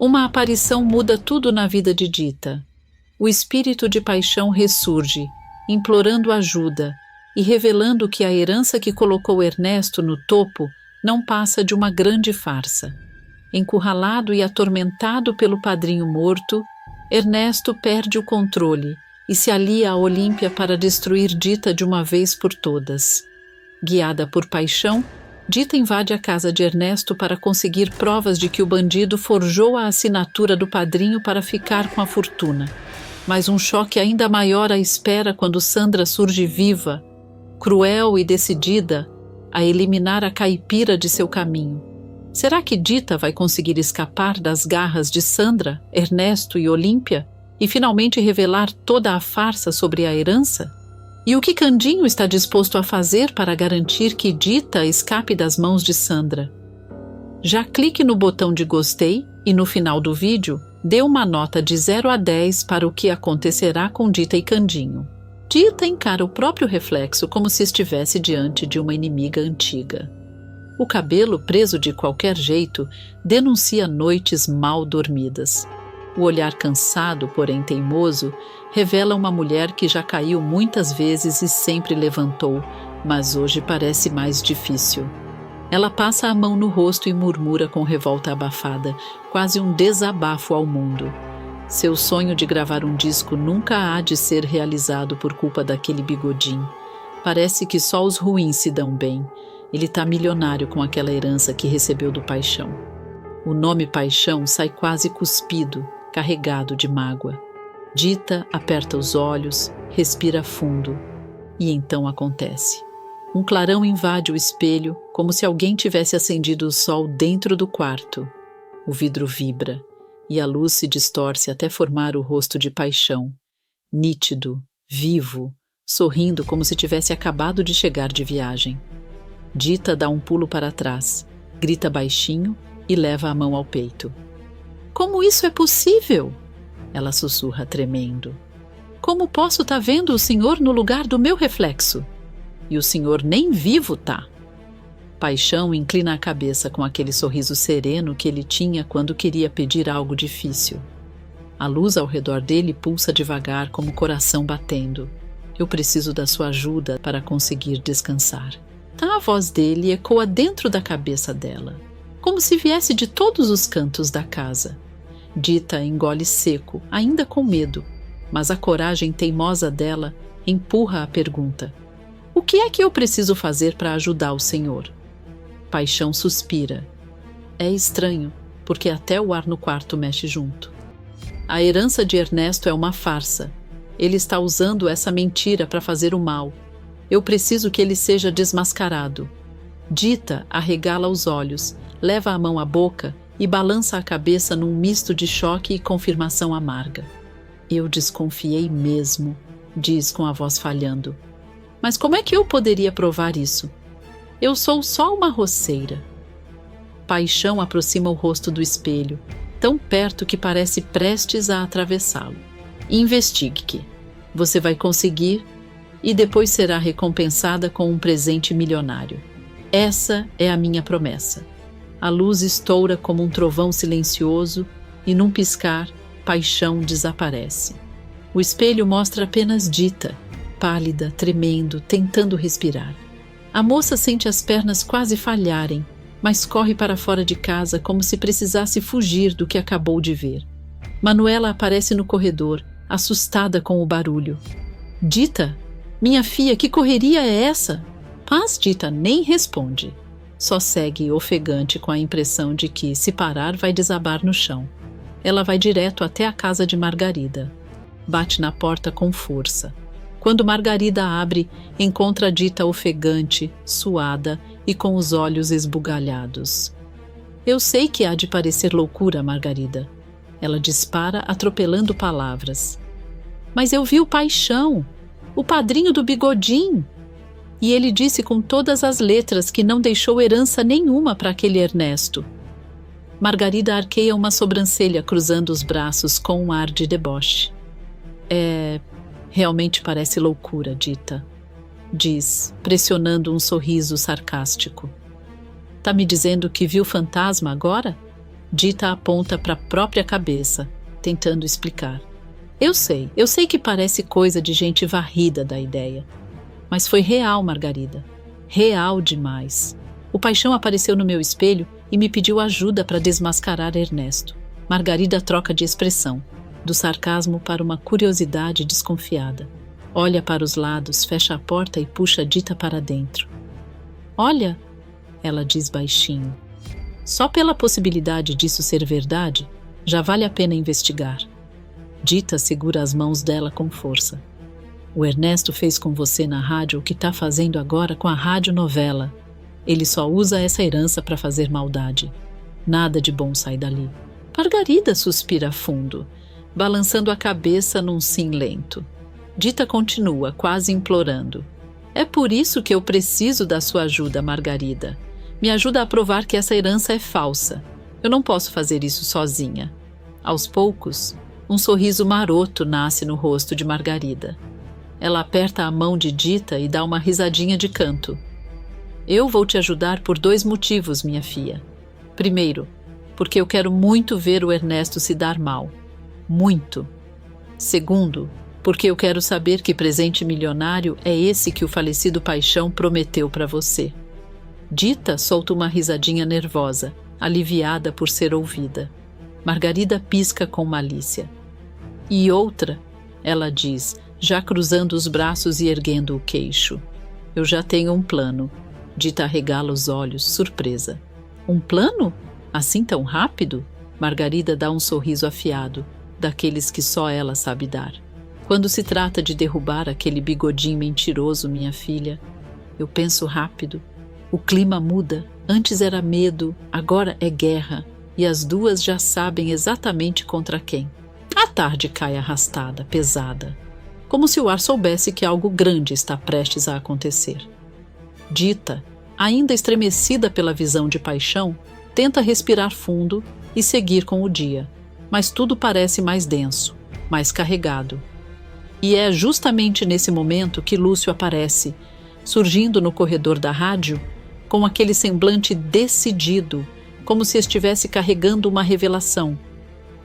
Uma aparição muda tudo na vida de Dita. O espírito de paixão ressurge, implorando ajuda e revelando que a herança que colocou Ernesto no topo não passa de uma grande farsa. Encurralado e atormentado pelo padrinho morto, Ernesto perde o controle e se alia a Olímpia para destruir Dita de uma vez por todas. Guiada por paixão, Dita invade a casa de Ernesto para conseguir provas de que o bandido forjou a assinatura do padrinho para ficar com a fortuna. Mas um choque ainda maior a espera quando Sandra surge viva, cruel e decidida a eliminar a caipira de seu caminho. Será que Dita vai conseguir escapar das garras de Sandra, Ernesto e Olímpia e finalmente revelar toda a farsa sobre a herança? E o que Candinho está disposto a fazer para garantir que Dita escape das mãos de Sandra? Já clique no botão de gostei e no final do vídeo dê uma nota de 0 a 10 para o que acontecerá com Dita e Candinho. Dita encara o próprio reflexo como se estivesse diante de uma inimiga antiga. O cabelo, preso de qualquer jeito, denuncia noites mal dormidas. O olhar cansado, porém teimoso, revela uma mulher que já caiu muitas vezes e sempre levantou, mas hoje parece mais difícil. Ela passa a mão no rosto e murmura com revolta abafada, quase um desabafo ao mundo. Seu sonho de gravar um disco nunca há de ser realizado por culpa daquele bigodinho. Parece que só os ruins se dão bem. Ele está milionário com aquela herança que recebeu do Paixão. O nome Paixão sai quase cuspido, carregado de mágoa. Dita aperta os olhos, respira fundo. E então acontece. Um clarão invade o espelho, como se alguém tivesse acendido o sol dentro do quarto. O vidro vibra, e a luz se distorce até formar o rosto de Paixão. Nítido, vivo, sorrindo como se tivesse acabado de chegar de viagem. Dita dá um pulo para trás, grita baixinho e leva a mão ao peito. Como isso é possível? Ela sussurra tremendo. Como posso estar vendo o senhor no lugar do meu reflexo? E o senhor nem vivo tá. Paixão inclina a cabeça com aquele sorriso sereno que ele tinha quando queria pedir algo difícil. A luz ao redor dele pulsa devagar como o coração batendo. Eu preciso da sua ajuda para conseguir descansar. A voz dele ecoa dentro da cabeça dela, como se viesse de todos os cantos da casa. Dita engole seco, ainda com medo, mas a coragem teimosa dela empurra a pergunta. O que é que eu preciso fazer para ajudar o senhor? Paixão suspira. É estranho, porque até o ar no quarto mexe junto. A herança de Ernesto é uma farsa. Ele está usando essa mentira para fazer o mal. Eu preciso que ele seja desmascarado. Dita arregala os olhos, leva a mão à boca e balança a cabeça num misto de choque e confirmação amarga. Eu desconfiei mesmo, diz com a voz falhando. Mas como é que eu poderia provar isso? Eu sou só uma roceira. Paixão aproxima o rosto do espelho, tão perto que parece prestes a atravessá-lo. Investigue-que. Você vai conseguir e depois será recompensada com um presente milionário. Essa é a minha promessa. A luz estoura como um trovão silencioso e, num piscar, Paixão desaparece. O espelho mostra apenas Dita, pálida, tremendo, tentando respirar. A moça sente as pernas quase falharem, mas corre para fora de casa como se precisasse fugir do que acabou de ver. Manuela aparece no corredor, assustada com o barulho. Dita? Minha filha, que correria é essa? Mas Dita nem responde. Só segue ofegante com a impressão de que, se parar, vai desabar no chão. Ela vai direto até a casa de Margarida. Bate na porta com força. Quando Margarida abre, encontra Dita ofegante, suada e com os olhos esbugalhados. Eu sei que há de parecer loucura, Margarida. Ela dispara, atropelando palavras. Mas eu vi o Paixão, o padrinho do Bigodim. E ele disse com todas as letras que não deixou herança nenhuma para aquele Ernesto. Margarida arqueia uma sobrancelha cruzando os braços com um ar de deboche. Realmente parece loucura, Dita, diz, pressionando um sorriso sarcástico. Tá me dizendo que viu fantasma agora? Dita aponta para a própria cabeça, tentando explicar. Eu sei que parece coisa de gente varrida da ideia. Mas foi real, Margarida. Real demais. O Paixão apareceu no meu espelho e me pediu ajuda para desmascarar Ernesto. Margarida troca de expressão, do sarcasmo para uma curiosidade desconfiada. Olha para os lados, fecha a porta e puxa Dita para dentro. Olha, ela diz baixinho. Só pela possibilidade disso ser verdade, já vale a pena investigar. Dita segura as mãos dela com força. O Ernesto fez com você na rádio o que está fazendo agora com a radionovela. Ele só usa essa herança para fazer maldade. Nada de bom sai dali. Margarida suspira fundo, balançando a cabeça num sim lento. Dita continua, quase implorando. É por isso que eu preciso da sua ajuda, Margarida. Me ajuda a provar que essa herança é falsa. Eu não posso fazer isso sozinha. Aos poucos, um sorriso maroto nasce no rosto de Margarida. Ela aperta a mão de Dita e dá uma risadinha de canto. Eu vou te ajudar por 2 motivos, minha filha. Primeiro, porque eu quero muito ver o Ernesto se dar mal. Muito. Segundo, porque eu quero saber que presente milionário é esse que o falecido Paixão prometeu para você. Dita solta uma risadinha nervosa, aliviada por ser ouvida. Margarida pisca com malícia. E outra, ela diz, já cruzando os braços e erguendo o queixo. Eu já tenho um plano. Dita arregala os olhos, surpresa. Um plano? Assim tão rápido? Margarida dá um sorriso afiado, daqueles que só ela sabe dar. Quando se trata de derrubar aquele bigodinho mentiroso, minha filha, eu penso rápido. O clima muda. Antes era medo, agora é guerra. E as duas já sabem exatamente contra quem. A tarde cai arrastada, pesada. Como se o ar soubesse que algo grande está prestes a acontecer. Dita, ainda estremecida pela visão de Paixão, tenta respirar fundo e seguir com o dia. Mas tudo parece mais denso, mais carregado. E é justamente nesse momento que Lúcio aparece, surgindo no corredor da rádio, com aquele semblante decidido, como se estivesse carregando uma revelação.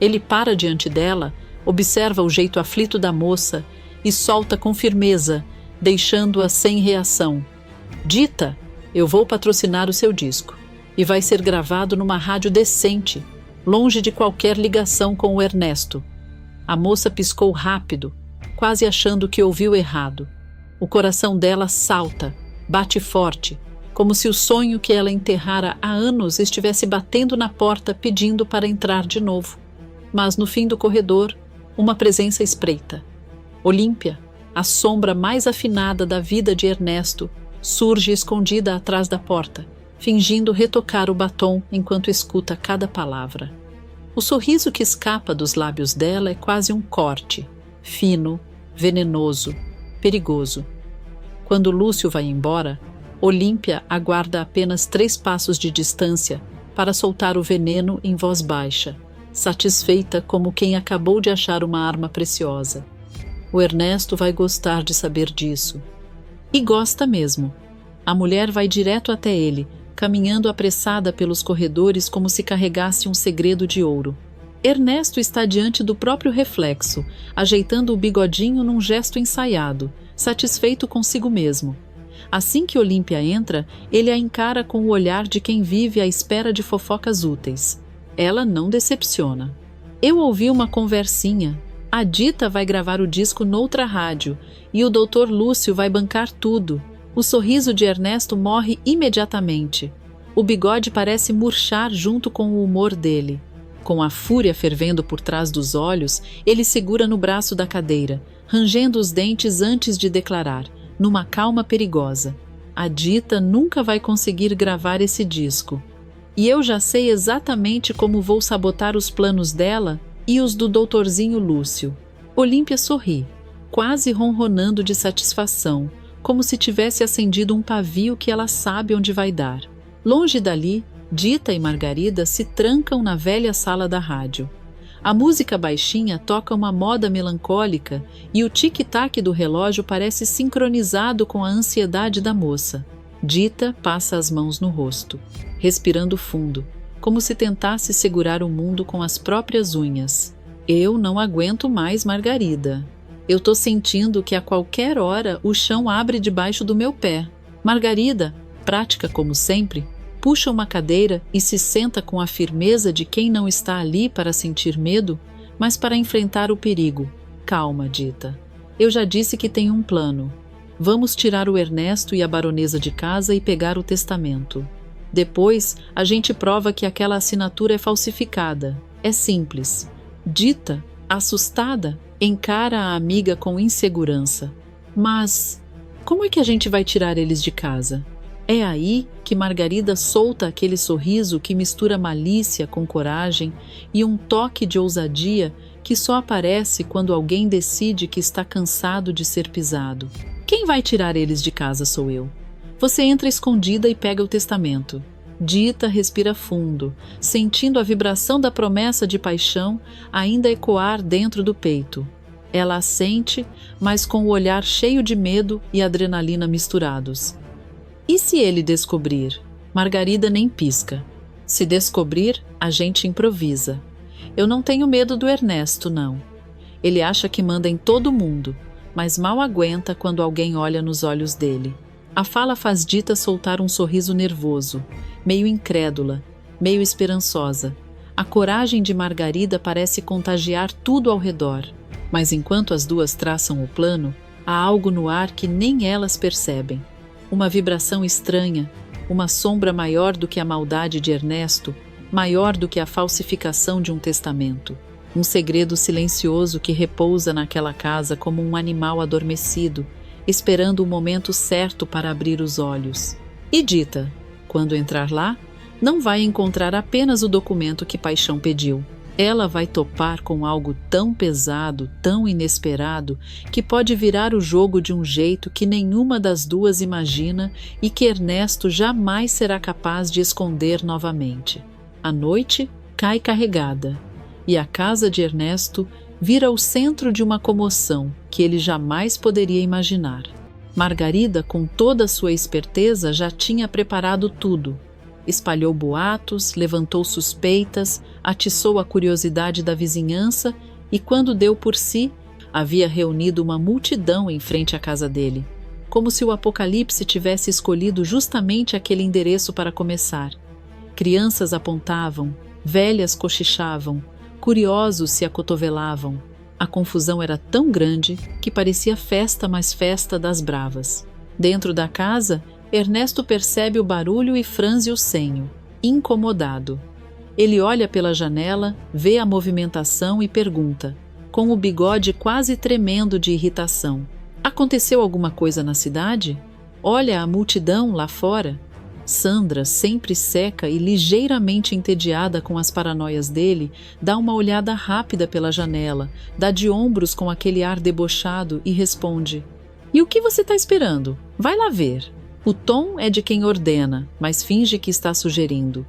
Ele para diante dela, observa o jeito aflito da moça e solta com firmeza, deixando-a sem reação. Dita, eu vou patrocinar o seu disco, e vai ser gravado numa rádio decente, longe de qualquer ligação com o Ernesto. A moça piscou rápido, quase achando que ouviu errado. O coração dela salta, bate forte, como se o sonho que ela enterrara há anos estivesse batendo na porta pedindo para entrar de novo. Mas no fim do corredor, uma presença espreita. Olímpia, a sombra mais afinada da vida de Ernesto, surge escondida atrás da porta, fingindo retocar o batom enquanto escuta cada palavra. O sorriso que escapa dos lábios dela é quase um corte, fino, venenoso, perigoso. Quando Lúcio vai embora, Olímpia aguarda apenas 3 passos de distância para soltar o veneno em voz baixa, satisfeita como quem acabou de achar uma arma preciosa. O Ernesto vai gostar de saber disso. E gosta mesmo. A mulher vai direto até ele, caminhando apressada pelos corredores como se carregasse um segredo de ouro. Ernesto está diante do próprio reflexo, ajeitando o bigodinho num gesto ensaiado, satisfeito consigo mesmo. Assim que Olímpia entra, ele a encara com o olhar de quem vive à espera de fofocas úteis. Ela não decepciona. Eu ouvi uma conversinha. A Dita vai gravar o disco noutra rádio e o Dr. Lúcio vai bancar tudo. O sorriso de Ernesto morre imediatamente. O bigode parece murchar junto com o humor dele. Com a fúria fervendo por trás dos olhos, ele segura no braço da cadeira, rangendo os dentes antes de declarar, numa calma perigosa: a Dita nunca vai conseguir gravar esse disco. E eu já sei exatamente como vou sabotar os planos dela e os do doutorzinho Lúcio. Olímpia sorri, quase ronronando de satisfação, como se tivesse acendido um pavio que ela sabe onde vai dar. Longe dali, Dita e Margarida se trancam na velha sala da rádio. A música baixinha toca uma moda melancólica e o tic-tac do relógio parece sincronizado com a ansiedade da moça. Dita passa as mãos no rosto, respirando fundo, como se tentasse segurar o mundo com as próprias unhas. Eu não aguento mais, Margarida. Eu tô sentindo que a qualquer hora o chão abre debaixo do meu pé. Margarida, prática como sempre, puxa uma cadeira e se senta com a firmeza de quem não está ali para sentir medo, mas para enfrentar o perigo. Calma, Dita. Eu já disse que tenho um plano. Vamos tirar o Ernesto e a baronesa de casa e pegar o testamento. Depois, a gente prova que aquela assinatura é falsificada. É simples. Dita, assustada, encara a amiga com insegurança. Mas como é que a gente vai tirar eles de casa? É aí que Margarida solta aquele sorriso que mistura malícia com coragem e um toque de ousadia que só aparece quando alguém decide que está cansado de ser pisado. Quem vai tirar eles de casa sou eu. Você entra escondida e pega o testamento. Dita respira fundo, sentindo a vibração da promessa de paixão ainda ecoar dentro do peito. Ela assente, mas com o olhar cheio de medo e adrenalina misturados. E se ele descobrir? Margarida nem pisca. Se descobrir, a gente improvisa. Eu não tenho medo do Ernesto, não. Ele acha que manda em todo mundo, mas mal aguenta quando alguém olha nos olhos dele. A fala faz Dita soltar um sorriso nervoso, meio incrédula, meio esperançosa. A coragem de Margarida parece contagiar tudo ao redor, mas enquanto as duas traçam o plano, há algo no ar que nem elas percebem. Uma vibração estranha, uma sombra maior do que a maldade de Ernesto, maior do que a falsificação de um testamento. Um segredo silencioso que repousa naquela casa como um animal adormecido, esperando o momento certo para abrir os olhos. E Dita, quando entrar lá, não vai encontrar apenas o documento que Paixão pediu. Ela vai topar com algo tão pesado, tão inesperado, que pode virar o jogo de um jeito que nenhuma das duas imagina e que Ernesto jamais será capaz de esconder novamente. A noite cai carregada, e a casa de Ernesto vira o centro de uma comoção que ele jamais poderia imaginar. Margarida, com toda a sua esperteza, já tinha preparado tudo. Espalhou boatos, levantou suspeitas, atiçou a curiosidade da vizinhança e, quando deu por si, havia reunido uma multidão em frente à casa dele, como se o apocalipse tivesse escolhido justamente aquele endereço para começar. Crianças apontavam, velhas cochichavam, curiosos se acotovelavam. A confusão era tão grande que parecia festa, mais festa das bravas. Dentro da casa, Ernesto percebe o barulho e franze o senho, incomodado. Ele olha pela janela, vê a movimentação e pergunta, com o bigode quase tremendo de irritação: aconteceu alguma coisa na cidade? Olha a multidão lá fora. Sandra, sempre seca e ligeiramente entediada com as paranoias dele, dá uma olhada rápida pela janela, dá de ombros com aquele ar debochado e responde: e o que você está esperando? Vai lá ver. O tom é de quem ordena, mas finge que está sugerindo.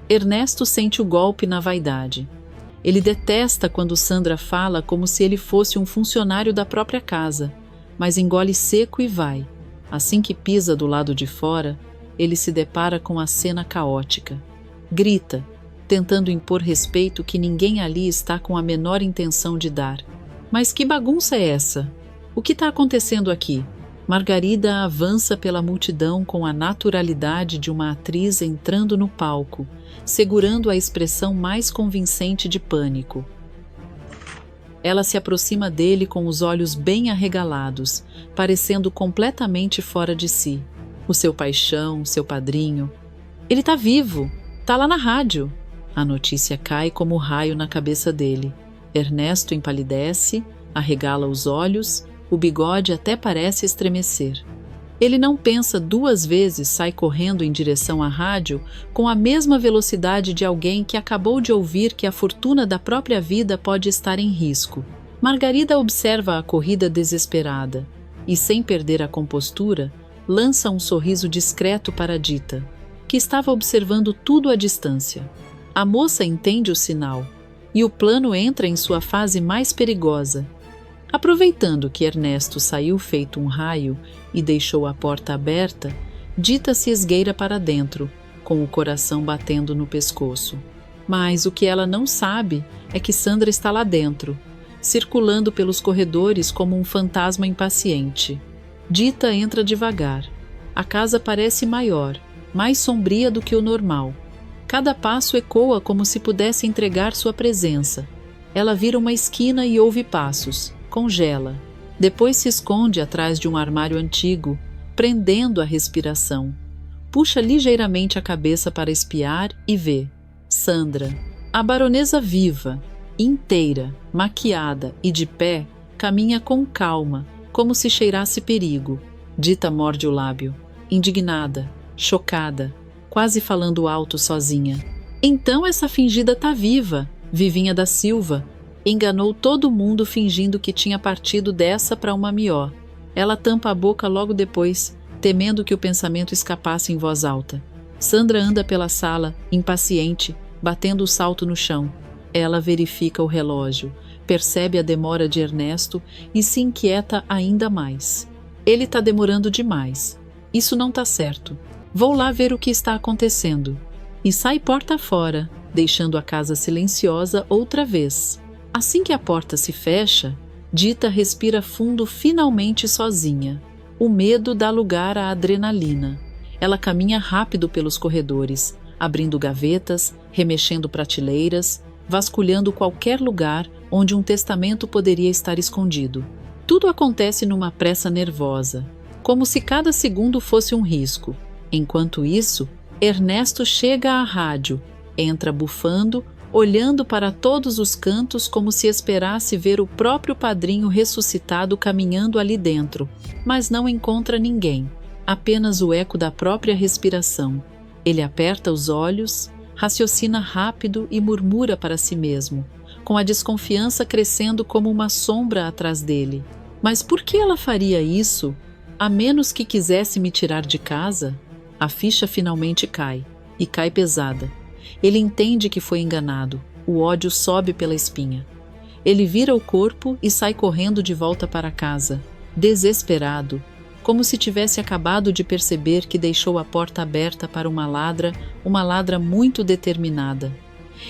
Ernesto sente o golpe na vaidade. Ele detesta quando Sandra fala como se ele fosse um funcionário da própria casa, mas engole seco e vai. Assim que pisa do lado de fora, ele se depara com a cena caótica. Grita, tentando impor respeito que ninguém ali está com a menor intenção de dar. Mas que bagunça é essa? O que está acontecendo aqui? Margarida avança pela multidão com a naturalidade de uma atriz entrando no palco, segurando a expressão mais convincente de pânico. Ela se aproxima dele com os olhos bem arregalados, parecendo completamente fora de si. O seu paixão, seu padrinho. Ele está vivo, está lá na rádio. A notícia cai como raio na cabeça dele. Ernesto empalidece, arregala os olhos, o bigode até parece estremecer. Ele não pensa duas vezes, sai correndo em direção à rádio com a mesma velocidade de alguém que acabou de ouvir que a fortuna da própria vida pode estar em risco. Margarida observa a corrida desesperada e, sem perder a compostura, lança um sorriso discreto para Dita, que estava observando tudo à distância. A moça entende o sinal e o plano entra em sua fase mais perigosa. Aproveitando que Ernesto saiu feito um raio e deixou a porta aberta, Dita se esgueira para dentro, com o coração batendo no pescoço. Mas o que ela não sabe é que Sandra está lá dentro, circulando pelos corredores como um fantasma impaciente. Dita entra devagar. A casa parece maior, mais sombria do que o normal. Cada passo ecoa como se pudesse entregar sua presença. Ela vira uma esquina e ouve passos, congela. Depois se esconde atrás de um armário antigo, prendendo a respiração. Puxa ligeiramente a cabeça para espiar e vê Sandra, a baronesa viva, inteira, maquiada e de pé, caminha com calma, como se cheirasse perigo. Dita morde o lábio, indignada, chocada, quase falando alto sozinha. Então essa fingida tá viva, Vivinha da Silva. Enganou todo mundo fingindo que tinha partido dessa para uma mió. Ela tampa a boca logo depois, temendo que o pensamento escapasse em voz alta. Sandra anda pela sala, impaciente, batendo o salto no chão. Ela verifica o relógio, percebe a demora de Ernesto e se inquieta ainda mais. Ele está demorando demais. Isso não está certo. Vou lá ver o que está acontecendo. E sai porta fora, deixando a casa silenciosa outra vez. Assim que a porta se fecha, Dita respira fundo finalmente sozinha. O medo dá lugar à adrenalina. Ela caminha rápido pelos corredores, abrindo gavetas, remexendo prateleiras, vasculhando qualquer lugar onde um testamento poderia estar escondido. Tudo acontece numa pressa nervosa, como se cada segundo fosse um risco. Enquanto isso, Ernesto chega à rádio, entra bufando, olhando para todos os cantos como se esperasse ver o próprio padrinho ressuscitado caminhando ali dentro, mas não encontra ninguém, apenas o eco da própria respiração. Ele aperta os olhos, raciocina rápido e murmura para si mesmo, com a desconfiança crescendo como uma sombra atrás dele. Mas por que ela faria isso, a menos que quisesse me tirar de casa? A ficha finalmente cai, e cai pesada. Ele entende que foi enganado. O ódio sobe pela espinha. Ele vira o corpo e sai correndo de volta para casa, desesperado, como se tivesse acabado de perceber que deixou a porta aberta para uma ladra muito determinada.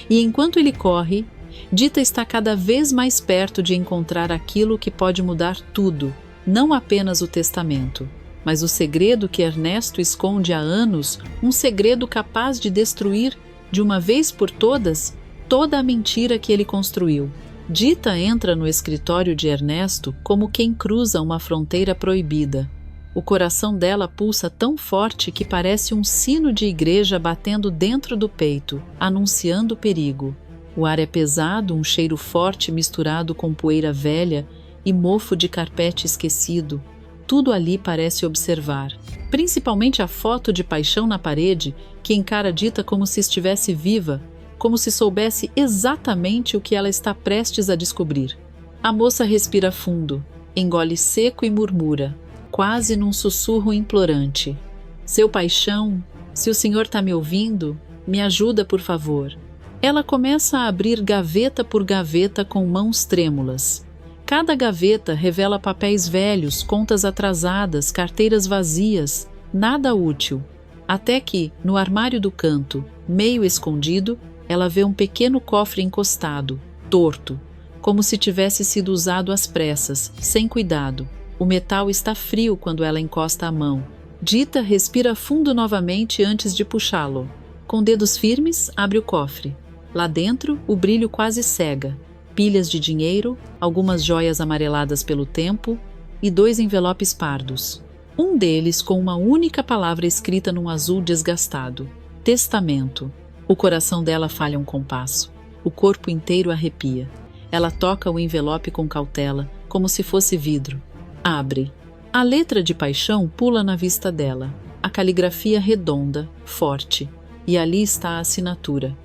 E enquanto ele corre, Dita está cada vez mais perto de encontrar aquilo que pode mudar tudo, não apenas o testamento, mas o segredo que Ernesto esconde há anos, um segredo capaz de destruir, de uma vez por todas, toda a mentira que ele construiu. Dita entra no escritório de Ernesto como quem cruza uma fronteira proibida. O coração dela pulsa tão forte que parece um sino de igreja batendo dentro do peito, anunciando perigo. O ar é pesado, um cheiro forte misturado com poeira velha e mofo de carpete esquecido. Tudo ali parece observar, principalmente a foto de paixão na parede, que encara Dita como se estivesse viva, como se soubesse exatamente o que ela está prestes a descobrir. A moça respira fundo, engole seco e murmura, quase num sussurro implorante: "Seu paixão, se o senhor está me ouvindo, me ajuda, por favor." Ela começa a abrir gaveta por gaveta com mãos trêmulas. Cada gaveta revela papéis velhos, contas atrasadas, carteiras vazias, nada útil. Até que, no armário do canto, meio escondido, ela vê um pequeno cofre encostado, torto, como se tivesse sido usado às pressas, sem cuidado. O metal está frio quando ela encosta a mão. Dita respira fundo novamente antes de puxá-lo. Com dedos firmes, abre o cofre. Lá dentro, o brilho quase cega. Pilhas de dinheiro, algumas joias amareladas pelo tempo e 2 envelopes pardos. Um deles com uma única palavra escrita num azul desgastado: testamento. O coração dela falha um compasso. O corpo inteiro arrepia. Ela toca o envelope com cautela, como se fosse vidro. Abre. A letra de paixão pula na vista dela. A caligrafia redonda, forte. E ali está a assinatura.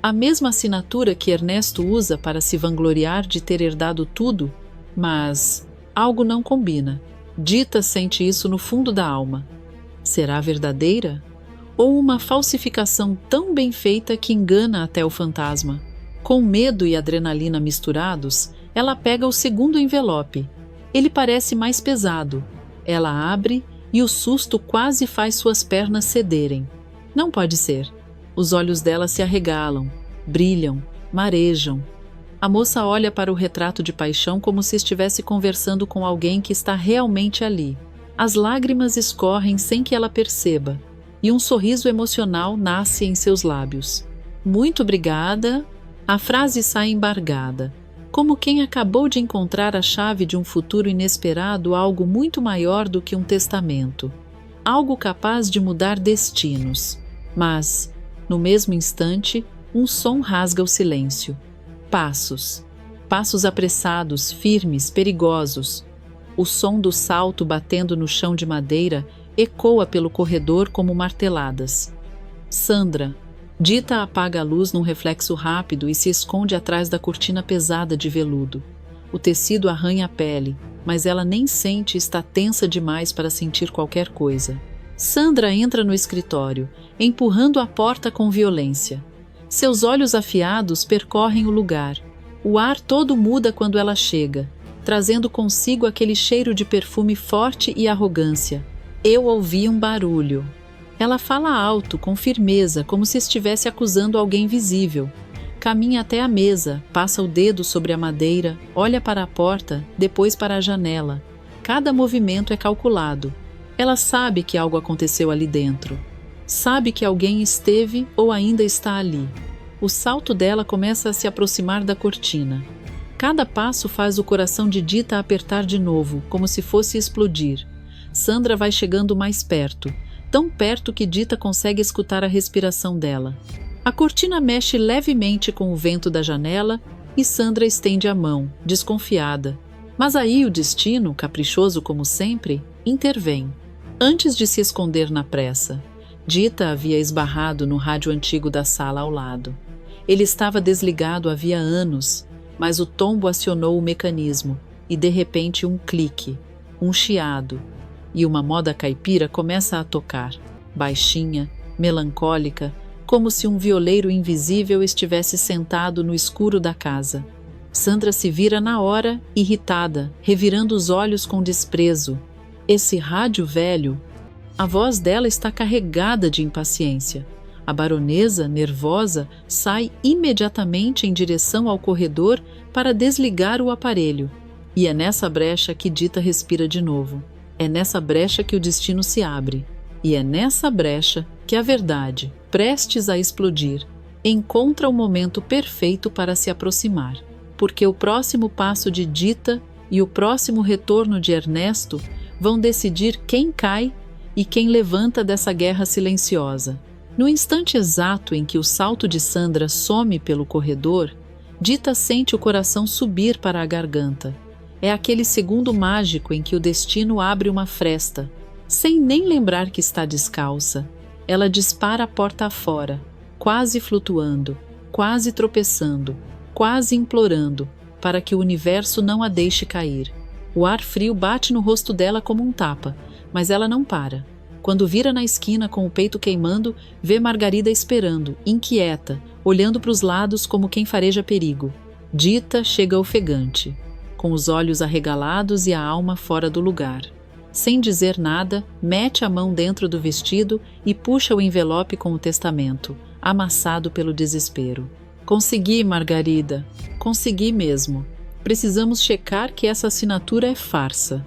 A mesma assinatura que Ernesto usa para se vangloriar de ter herdado tudo, mas algo não combina. Dita sente isso no fundo da alma. Será verdadeira? Ou uma falsificação tão bem feita que engana até o fantasma? Com medo e adrenalina misturados, ela pega o segundo envelope. Ele parece mais pesado. Ela abre e o susto quase faz suas pernas cederem. Não pode ser. Os olhos dela se arregalam, brilham, marejam. A moça olha para o retrato de paixão como se estivesse conversando com alguém que está realmente ali. As lágrimas escorrem sem que ela perceba, e um sorriso emocional nasce em seus lábios. Muito obrigada. A frase sai embargada, como quem acabou de encontrar a chave de um futuro inesperado, algo muito maior do que um testamento. Algo capaz de mudar destinos. Mas, no mesmo instante, um som rasga o silêncio. Passos. Passos apressados, firmes, perigosos. O som do salto batendo no chão de madeira ecoa pelo corredor como marteladas. Sandra. Dita apaga a luz num reflexo rápido e se esconde atrás da cortina pesada de veludo. O tecido arranha a pele, mas ela nem sente e está tensa demais para sentir qualquer coisa. Sandra entra no escritório, empurrando a porta com violência. Seus olhos afiados percorrem o lugar. O ar todo muda quando ela chega, trazendo consigo aquele cheiro de perfume forte e arrogância. Eu ouvi um barulho. Ela fala alto, com firmeza, como se estivesse acusando alguém visível. Caminha até a mesa, passa o dedo sobre a madeira, olha para a porta, depois para a janela. Cada movimento é calculado. Ela sabe que algo aconteceu ali dentro. Sabe que alguém esteve ou ainda está ali. O salto dela começa a se aproximar da cortina. Cada passo faz o coração de Dita apertar de novo, como se fosse explodir. Sandra vai chegando mais perto, tão perto que Dita consegue escutar a respiração dela. A cortina mexe levemente com o vento da janela e Sandra estende a mão, desconfiada. Mas aí o destino, caprichoso como sempre, intervém. Antes de se esconder na pressa, Dita havia esbarrado no rádio antigo da sala ao lado. Ele estava desligado havia anos, mas o tombo acionou o mecanismo e de repente um clique, um chiado, e uma moda caipira começa a tocar, baixinha, melancólica, como se um violeiro invisível estivesse sentado no escuro da casa. Sandra se vira na hora, irritada, revirando os olhos com desprezo. Esse rádio velho... A voz dela está carregada de impaciência. A baronesa, nervosa, sai imediatamente em direção ao corredor para desligar o aparelho. E é nessa brecha que Dita respira de novo. É nessa brecha que o destino se abre. E é nessa brecha que a verdade, prestes a explodir, encontra o momento perfeito para se aproximar. Porque o próximo passo de Dita e o próximo retorno de Ernesto vão decidir quem cai e quem levanta dessa guerra silenciosa. No instante exato em que o salto de Sandra some pelo corredor, Dita sente o coração subir para a garganta. É aquele segundo mágico em que o destino abre uma fresta. Sem nem lembrar que está descalça, ela dispara a porta afora, quase flutuando, quase tropeçando, quase implorando, para que o universo não a deixe cair. O ar frio bate no rosto dela como um tapa, mas ela não para. Quando vira na esquina com o peito queimando, vê Margarida esperando, inquieta, olhando para os lados como quem fareja perigo. Dita chega ofegante, com os olhos arregalados e a alma fora do lugar. Sem dizer nada, mete a mão dentro do vestido e puxa o envelope com o testamento, amassado pelo desespero. Consegui, Margarida. Consegui mesmo. Precisamos checar que essa assinatura é farsa.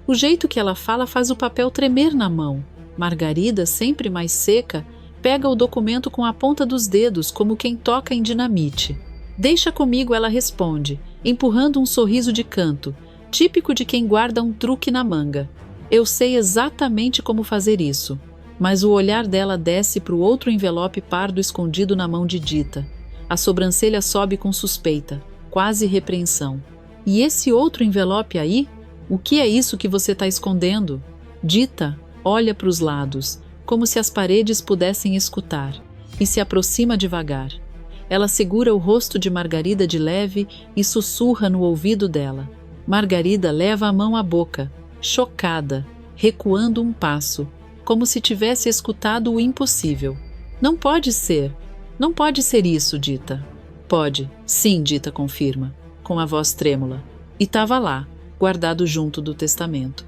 O jeito que ela fala faz o papel tremer na mão. Margarida, sempre mais seca, pega o documento com a ponta dos dedos, como quem toca em dinamite. Deixa comigo, ela responde, empurrando um sorriso de canto, típico de quem guarda um truque na manga. Eu sei exatamente como fazer isso. Mas o olhar dela desce para o outro envelope pardo escondido na mão de Dita. A sobrancelha sobe com suspeita, quase repreensão. E esse outro envelope aí? O que é isso que você está escondendo? Dita olha para os lados, como se as paredes pudessem escutar, e se aproxima devagar. Ela segura o rosto de Margarida de leve e sussurra no ouvido dela. Margarida leva a mão à boca, chocada, recuando um passo, como se tivesse escutado o impossível. Não pode ser. Não pode ser isso, Dita. Pode. Sim, Dita confirma, com a voz trêmula. E estava lá, guardado junto do testamento.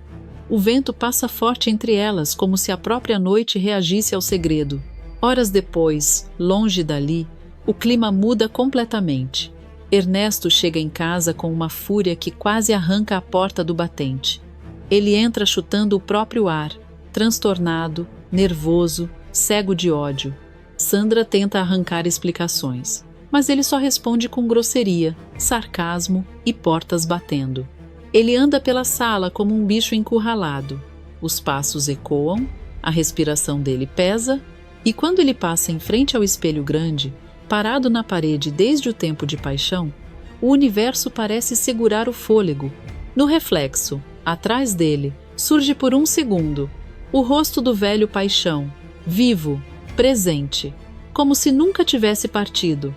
O vento passa forte entre elas, como se a própria noite reagisse ao segredo. Horas depois, longe dali, o clima muda completamente. Ernesto chega em casa com uma fúria que quase arranca a porta do batente. Ele entra chutando o próprio ar, transtornado, nervoso, cego de ódio. Sandra tenta arrancar explicações, mas ele só responde com grosseria, sarcasmo e portas batendo. Ele anda pela sala como um bicho encurralado. Os passos ecoam, a respiração dele pesa, e quando ele passa em frente ao espelho grande, parado na parede desde o tempo de paixão, o universo parece segurar o fôlego. No reflexo, atrás dele, surge por um segundo o rosto do velho Paixão, vivo, presente, como se nunca tivesse partido.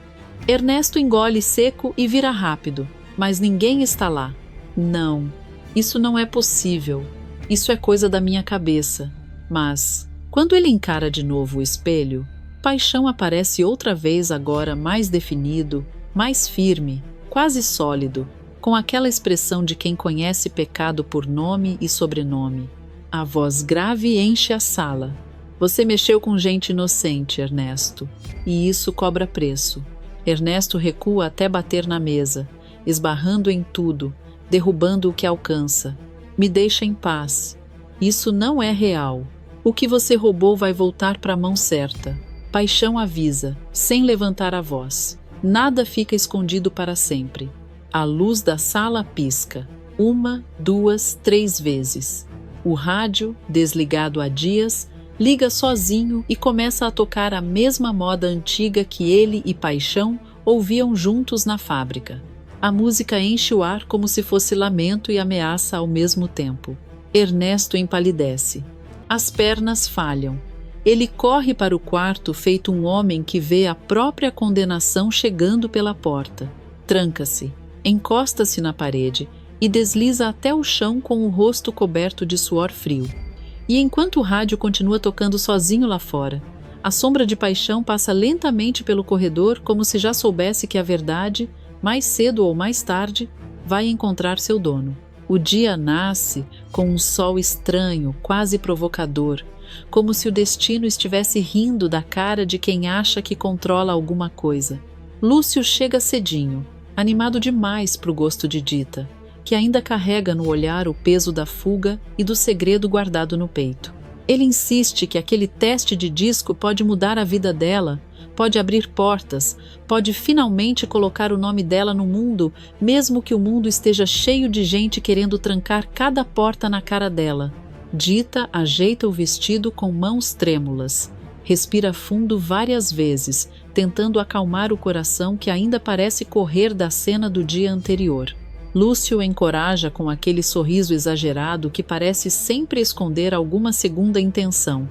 Ernesto engole seco e vira rápido, mas ninguém está lá. Não, isso não é possível. Isso é coisa da minha cabeça. Mas, quando ele encara de novo o espelho, Paixão aparece outra vez, agora mais definido, mais firme, quase sólido, com aquela expressão de quem conhece pecado por nome e sobrenome. A voz grave enche a sala. Você mexeu com gente inocente, Ernesto, e isso cobra preço. Ernesto recua até bater na mesa, esbarrando em tudo, derrubando o que alcança. Me deixa em paz. Isso não é real. O que você roubou vai voltar para a mão certa. Paixão avisa, sem levantar a voz. Nada fica escondido para sempre. A luz da sala pisca. 1, 2, 3 vezes. O rádio, desligado há dias, liga sozinho e começa a tocar a mesma moda antiga que ele e Paixão ouviam juntos na fábrica. A música enche o ar como se fosse lamento e ameaça ao mesmo tempo. Ernesto empalidece. As pernas falham. Ele corre para o quarto feito um homem que vê a própria condenação chegando pela porta. Tranca-se, encosta-se na parede e desliza até o chão com o rosto coberto de suor frio. E enquanto o rádio continua tocando sozinho lá fora, a sombra de Paixão passa lentamente pelo corredor como se já soubesse que a verdade, mais cedo ou mais tarde, vai encontrar seu dono. O dia nasce com um sol estranho, quase provocador, como se o destino estivesse rindo da cara de quem acha que controla alguma coisa. Lúcio chega cedinho, animado demais para o gosto de Dita, que ainda carrega no olhar o peso da fuga e do segredo guardado no peito. Ele insiste que aquele teste de disco pode mudar a vida dela, pode abrir portas, pode finalmente colocar o nome dela no mundo, mesmo que o mundo esteja cheio de gente querendo trancar cada porta na cara dela. Dita ajeita o vestido com mãos trêmulas. Respira fundo várias vezes, tentando acalmar o coração que ainda parece correr da cena do dia anterior. Lúcio encoraja com aquele sorriso exagerado que parece sempre esconder alguma segunda intenção.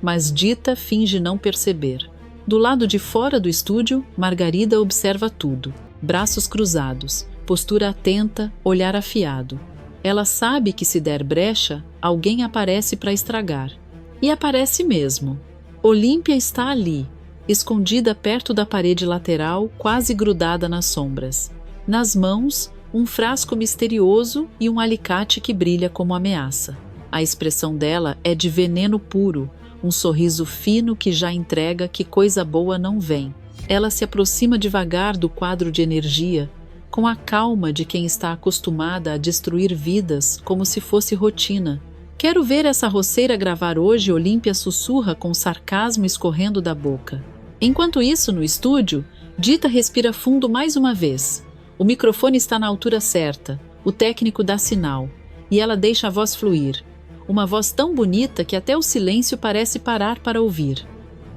Mas Dita finge não perceber. Do lado de fora do estúdio, Margarida observa tudo. Braços cruzados, postura atenta, olhar afiado. Ela sabe que se der brecha, alguém aparece para estragar. E aparece mesmo. Olímpia está ali, escondida perto da parede lateral, quase grudada nas sombras. Nas mãos, um frasco misterioso e um alicate que brilha como ameaça. A expressão dela é de veneno puro, um sorriso fino que já entrega que coisa boa não vem. Ela se aproxima devagar do quadro de energia, com a calma de quem está acostumada a destruir vidas como se fosse rotina. Quero ver essa roceira gravar hoje, Olímpia sussurra com sarcasmo escorrendo da boca. Enquanto isso, no estúdio, Dita respira fundo mais uma vez. O microfone está na altura certa, o técnico dá sinal, e ela deixa a voz fluir. Uma voz tão bonita que até o silêncio parece parar para ouvir.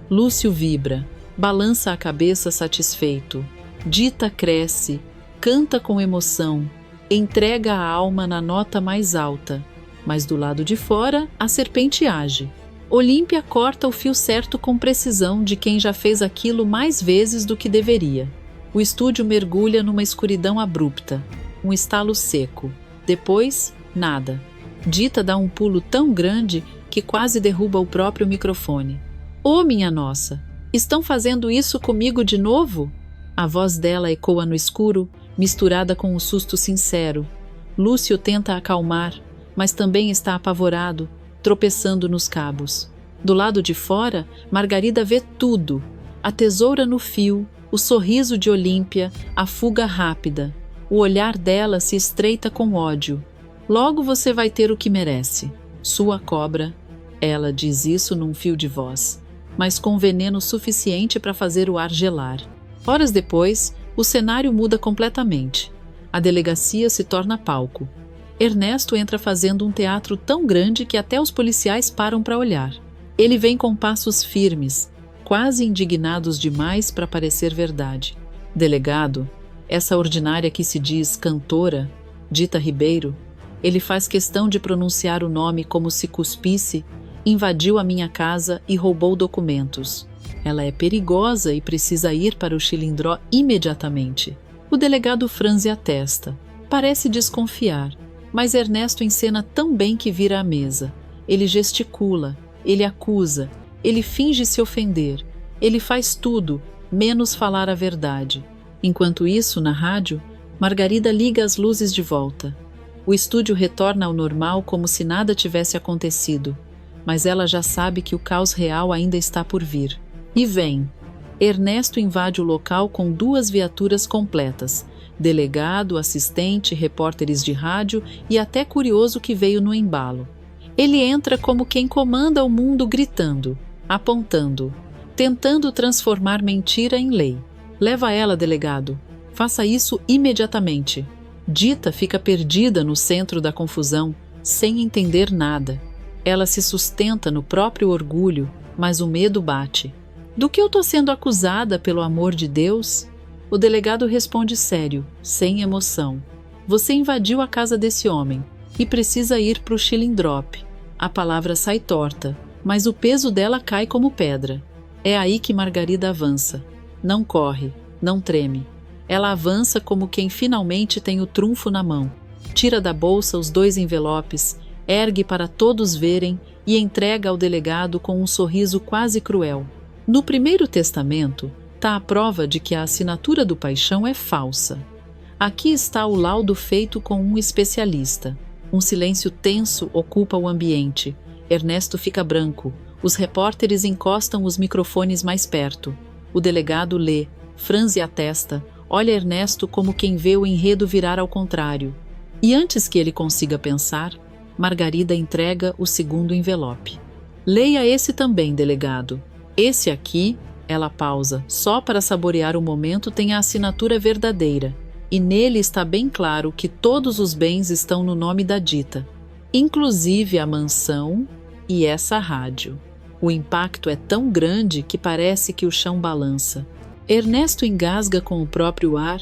Lúcio vibra, balança a cabeça satisfeito. Dita cresce, canta com emoção, entrega a alma na nota mais alta. Mas do lado de fora, a serpente age. Olímpia corta o fio certo com precisão de quem já fez aquilo mais vezes do que deveria. O estúdio mergulha numa escuridão abrupta, um estalo seco. Depois, nada. Dita dá um pulo tão grande que quase derruba o próprio microfone. Oh, minha nossa! Estão fazendo isso comigo de novo? A voz dela ecoa no escuro, misturada com um susto sincero. Lúcio tenta acalmar, mas também está apavorado, tropeçando nos cabos. Do lado de fora, Margarida vê tudo: a tesoura no fio, o sorriso de Olímpia, a fuga rápida. O olhar dela se estreita com ódio. Logo você vai ter o que merece. Sua cobra. Ela diz isso num fio de voz, mas com veneno suficiente para fazer o ar gelar. Horas depois, o cenário muda completamente. A delegacia se torna palco. Ernesto entra fazendo um teatro tão grande que até os policiais param para olhar. Ele vem com passos firmes, quase indignados demais para parecer verdade. Delegado, essa ordinária que se diz cantora, Dita Ribeiro, ele faz questão de pronunciar o nome como se cuspisse, invadiu a minha casa e roubou documentos. Ela é perigosa e precisa ir para o Chilindró imediatamente. O delegado franze a testa. Parece desconfiar, mas Ernesto encena tão bem que vira a mesa. Ele gesticula, ele acusa, ele finge se ofender. Ele faz tudo, menos falar a verdade. Enquanto isso, na rádio, Margarida liga as luzes de volta. O estúdio retorna ao normal como se nada tivesse acontecido, mas ela já sabe que o caos real ainda está por vir. E vem. Ernesto invade o local com 2 viaturas completas, delegado, assistente, repórteres de rádio e até curioso que veio no embalo. Ele entra como quem comanda o mundo gritando, apontando, tentando transformar mentira em lei. Leva ela, delegado. Faça isso imediatamente. Dita fica perdida no centro da confusão, sem entender nada. Ela se sustenta no próprio orgulho, mas o medo bate. Do que eu estou sendo acusada, pelo amor de Deus? O delegado responde sério, sem emoção. Você invadiu a casa desse homem e precisa ir para o Chilindrop. A palavra sai torta, mas o peso dela cai como pedra. É aí que Margarida avança. Não corre, não treme. Ela avança como quem finalmente tem o trunfo na mão. Tira da bolsa os 2 envelopes, ergue para todos verem e entrega ao delegado com um sorriso quase cruel. No primeiro testamento, está a prova de que a assinatura do Paixão é falsa. Aqui está o laudo feito com um especialista. Um silêncio tenso ocupa o ambiente. Ernesto fica branco. Os repórteres encostam os microfones mais perto. O delegado lê, franze a testa, olha Ernesto como quem vê o enredo virar ao contrário. E antes que ele consiga pensar, Margarida entrega o segundo envelope. Leia esse também, delegado. Esse aqui, ela pausa, só para saborear o momento, tem a assinatura verdadeira. E nele está bem claro que todos os bens estão no nome da Dita, inclusive a mansão e essa rádio. O impacto é tão grande que parece que o chão balança. Ernesto engasga com o próprio ar.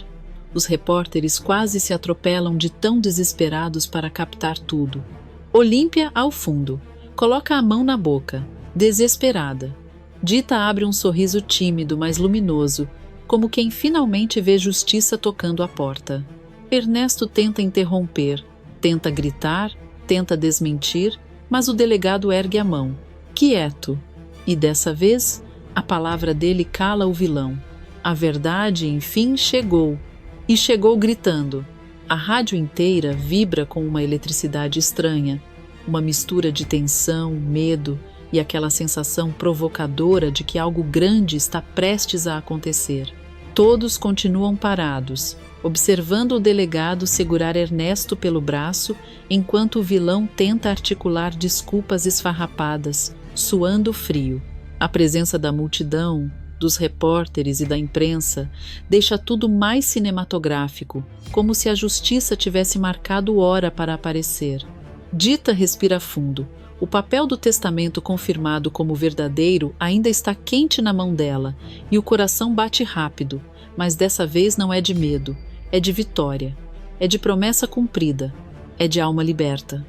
Os repórteres quase se atropelam de tão desesperados para captar tudo. Olímpia, ao fundo, coloca a mão na boca, desesperada. Dita abre um sorriso tímido, mas luminoso, como quem finalmente vê justiça tocando a porta. Ernesto tenta interromper, tenta gritar, tenta desmentir, mas o delegado ergue a mão, quieto. E dessa vez, a palavra dele cala o vilão. A verdade, enfim, chegou. E chegou gritando. A rádio inteira vibra com uma eletricidade estranha, uma mistura de tensão, medo e aquela sensação provocadora de que algo grande está prestes a acontecer. Todos continuam parados, observando o delegado segurar Ernesto pelo braço enquanto o vilão tenta articular desculpas esfarrapadas, suando frio. A presença da multidão, dos repórteres e da imprensa deixa tudo mais cinematográfico, como se a justiça tivesse marcado hora para aparecer. Dita respira fundo. O papel do testamento confirmado como verdadeiro ainda está quente na mão dela e o coração bate rápido, mas dessa vez não é de medo, é de vitória, é de promessa cumprida, é de alma liberta.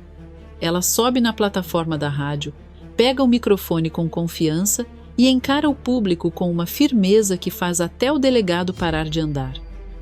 Ela sobe na plataforma da rádio, pega o microfone com confiança e encara o público com uma firmeza que faz até o delegado parar de andar.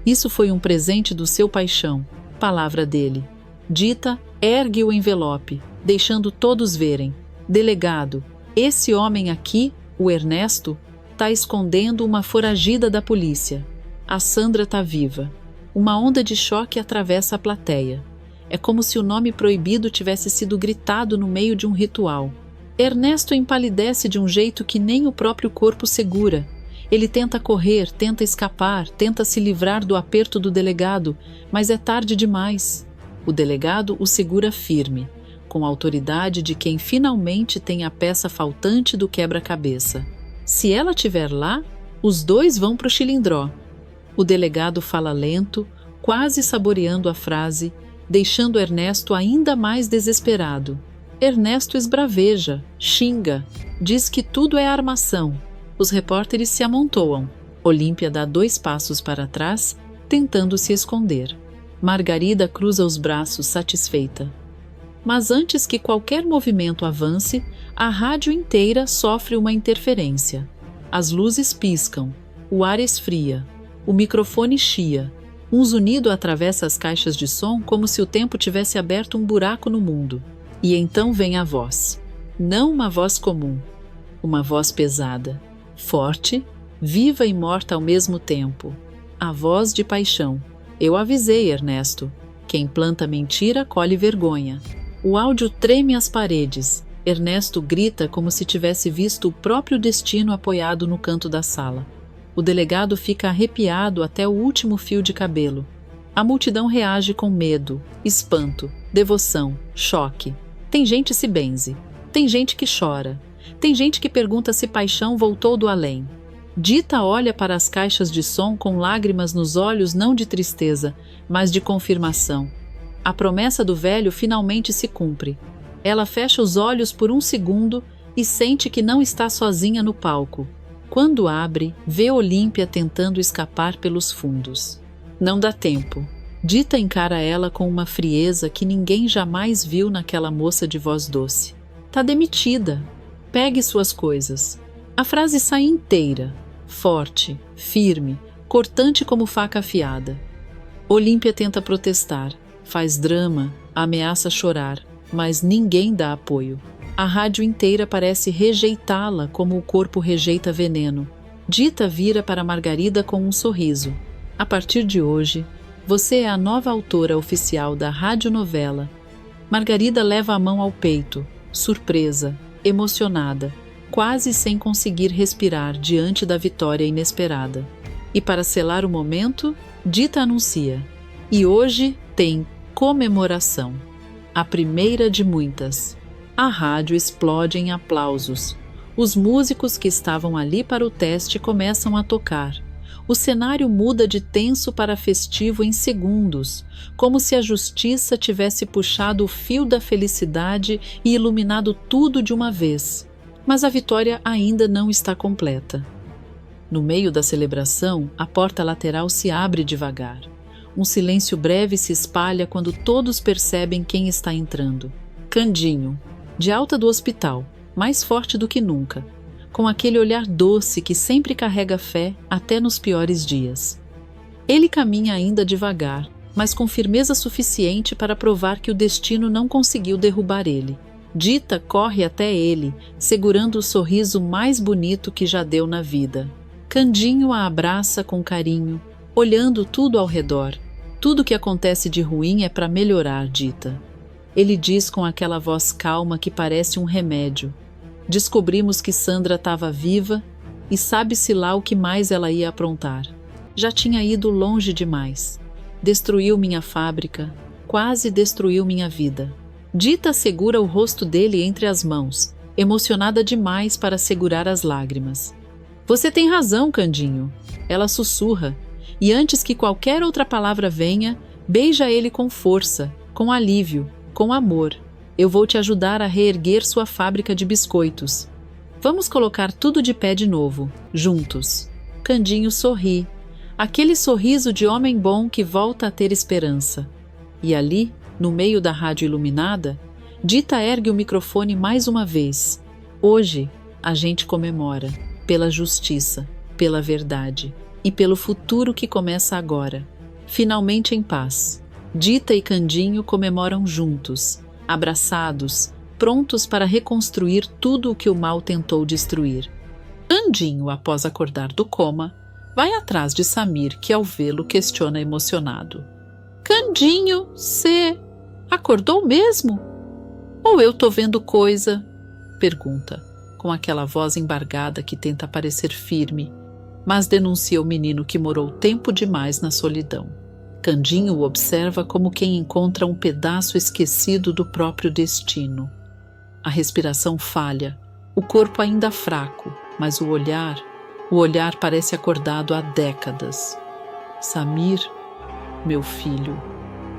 Isso foi um presente do seu paixão, palavra dele. Dita ergue o envelope, deixando todos verem. Delegado, esse homem aqui, o Ernesto, está escondendo uma foragida da polícia. A Sandra está viva. Uma onda de choque atravessa a plateia. É como se o nome proibido tivesse sido gritado no meio de um ritual. Ernesto empalidece de um jeito que nem o próprio corpo segura. Ele tenta correr, tenta escapar, tenta se livrar do aperto do delegado, mas é tarde demais. O delegado o segura firme, com a autoridade de quem finalmente tem a peça faltante do quebra-cabeça. Se ela estiver lá, os dois vão para o chilindró. O delegado fala lento, quase saboreando a frase, deixando Ernesto ainda mais desesperado. Ernesto esbraveja, xinga, diz que tudo é armação. Os repórteres se amontoam. Olímpia dá 2 passos para trás, tentando se esconder. Margarida cruza os braços, satisfeita. Mas antes que qualquer movimento avance, a rádio inteira sofre uma interferência. As luzes piscam, o ar esfria, o microfone chia. Um zunido atravessa as caixas de som como se o tempo tivesse aberto um buraco no mundo. E então vem a voz. Não uma voz comum, uma voz pesada, forte, viva e morta ao mesmo tempo. A voz de paixão. Eu avisei, Ernesto. Quem planta mentira colhe vergonha. O áudio treme as paredes. Ernesto grita como se tivesse visto o próprio destino apoiado no canto da sala. O delegado fica arrepiado até o último fio de cabelo. A multidão reage com medo, espanto, devoção, choque. Tem gente se benze, tem gente que chora, tem gente que pergunta se paixão voltou do além. Dita olha para as caixas de som com lágrimas nos olhos, não de tristeza, mas de confirmação. A promessa do velho finalmente se cumpre. Ela fecha os olhos por um segundo e sente que não está sozinha no palco. Quando abre, vê Olímpia tentando escapar pelos fundos. Não dá tempo. Dita encara ela com uma frieza que ninguém jamais viu naquela moça de voz doce. Tá demitida. Pegue suas coisas. A frase sai inteira, forte, firme, cortante como faca afiada. Olímpia tenta protestar, faz drama, ameaça chorar, mas ninguém dá apoio. A rádio inteira parece rejeitá-la como o corpo rejeita veneno. Dita vira para Margarida com um sorriso. A partir de hoje, você é a nova autora oficial da radionovela. Margarida leva a mão ao peito, surpresa, emocionada, quase sem conseguir respirar diante da vitória inesperada. E para selar o momento, Dita anuncia: e hoje tem comemoração. A primeira de muitas. A rádio explode em aplausos. Os músicos que estavam ali para o teste começam a tocar. O cenário muda de tenso para festivo em segundos, como se a justiça tivesse puxado o fio da felicidade e iluminado tudo de uma vez. Mas a vitória ainda não está completa. No meio da celebração, a porta lateral se abre devagar. Um silêncio breve se espalha quando todos percebem quem está entrando. Candinho, de alta do hospital, mais forte do que nunca, com aquele olhar doce que sempre carrega fé até nos piores dias. Ele caminha ainda devagar, mas com firmeza suficiente para provar que o destino não conseguiu derrubar ele. Dita corre até ele, segurando o sorriso mais bonito que já deu na vida. Candinho a abraça com carinho, olhando tudo ao redor. Tudo que acontece de ruim é para melhorar, Dita. Ele diz com aquela voz calma que parece um remédio. Descobrimos que Sandra estava viva e sabe-se lá o que mais ela ia aprontar. Já tinha ido longe demais. Destruiu minha fábrica, quase destruiu minha vida. Dita segura o rosto dele entre as mãos, emocionada demais para segurar as lágrimas. Você tem razão, Candinho. Ela sussurra, e antes que qualquer outra palavra venha, beija ele com força, com alívio, com amor. Eu vou te ajudar a reerguer sua fábrica de biscoitos. Vamos colocar tudo de pé de novo, juntos. Candinho sorri, aquele sorriso de homem bom que volta a ter esperança. E ali, no meio da rádio iluminada, Dita ergue o microfone mais uma vez. Hoje, a gente comemora, pela justiça, pela verdade e pelo futuro que começa agora. Finalmente em paz. Dita e Candinho comemoram juntos, abraçados, prontos para reconstruir tudo o que o mal tentou destruir. Candinho, após acordar do coma, vai atrás de Samir, que ao vê-lo questiona emocionado. Candinho, cê acordou mesmo? Ou eu tô vendo coisa? pergunta, com aquela voz embargada que tenta parecer firme, mas denuncia o menino que morou tempo demais na solidão. Candinho o observa como quem encontra um pedaço esquecido do próprio destino. A respiração falha, o corpo ainda fraco, mas o olhar parece acordado há décadas. Samir, meu filho,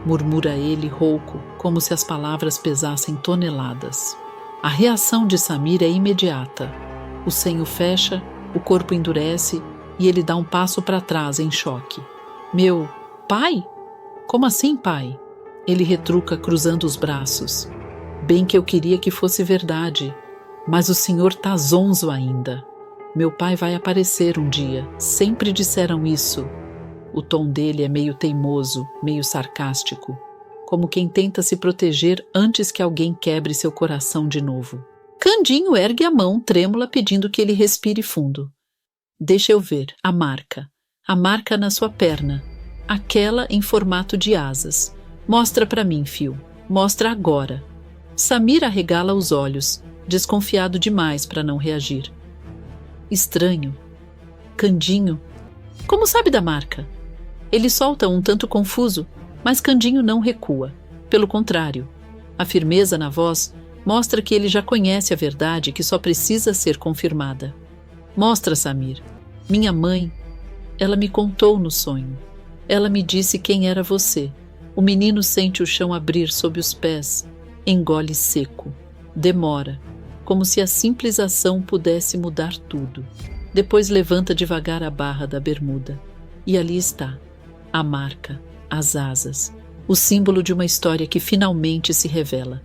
murmura ele rouco, como se as palavras pesassem toneladas. A reação de Samir é imediata. O senho fecha, o corpo endurece e ele dá um passo para trás em choque. Meu pai? Como assim, pai? Ele retruca cruzando os braços. Bem que eu queria que fosse verdade, mas o senhor tá zonzo ainda. Meu pai vai aparecer um dia, sempre disseram isso. O tom dele é meio teimoso, meio sarcástico, como quem tenta se proteger antes que alguém quebre seu coração de novo. Candinho ergue a mão trêmula pedindo que ele respire fundo. Deixa eu ver, a marca na sua perna, aquela em formato de asas. Mostra pra mim, fio, mostra agora. Samir arregala os olhos, desconfiado demais para não reagir. Estranho. Candinho, como sabe da marca? Ele solta um tanto confuso, mas Candinho não recua. Pelo contrário, a firmeza na voz mostra que ele já conhece a verdade que só precisa ser confirmada. Mostra, Samir. Minha mãe, ela me contou no sonho. Ela me disse quem era você. O menino sente o chão abrir sob os pés, engole seco. Demora, como se a simples ação pudesse mudar tudo. Depois levanta devagar a barra da bermuda. E ali está, a marca, as asas, o símbolo de uma história que finalmente se revela.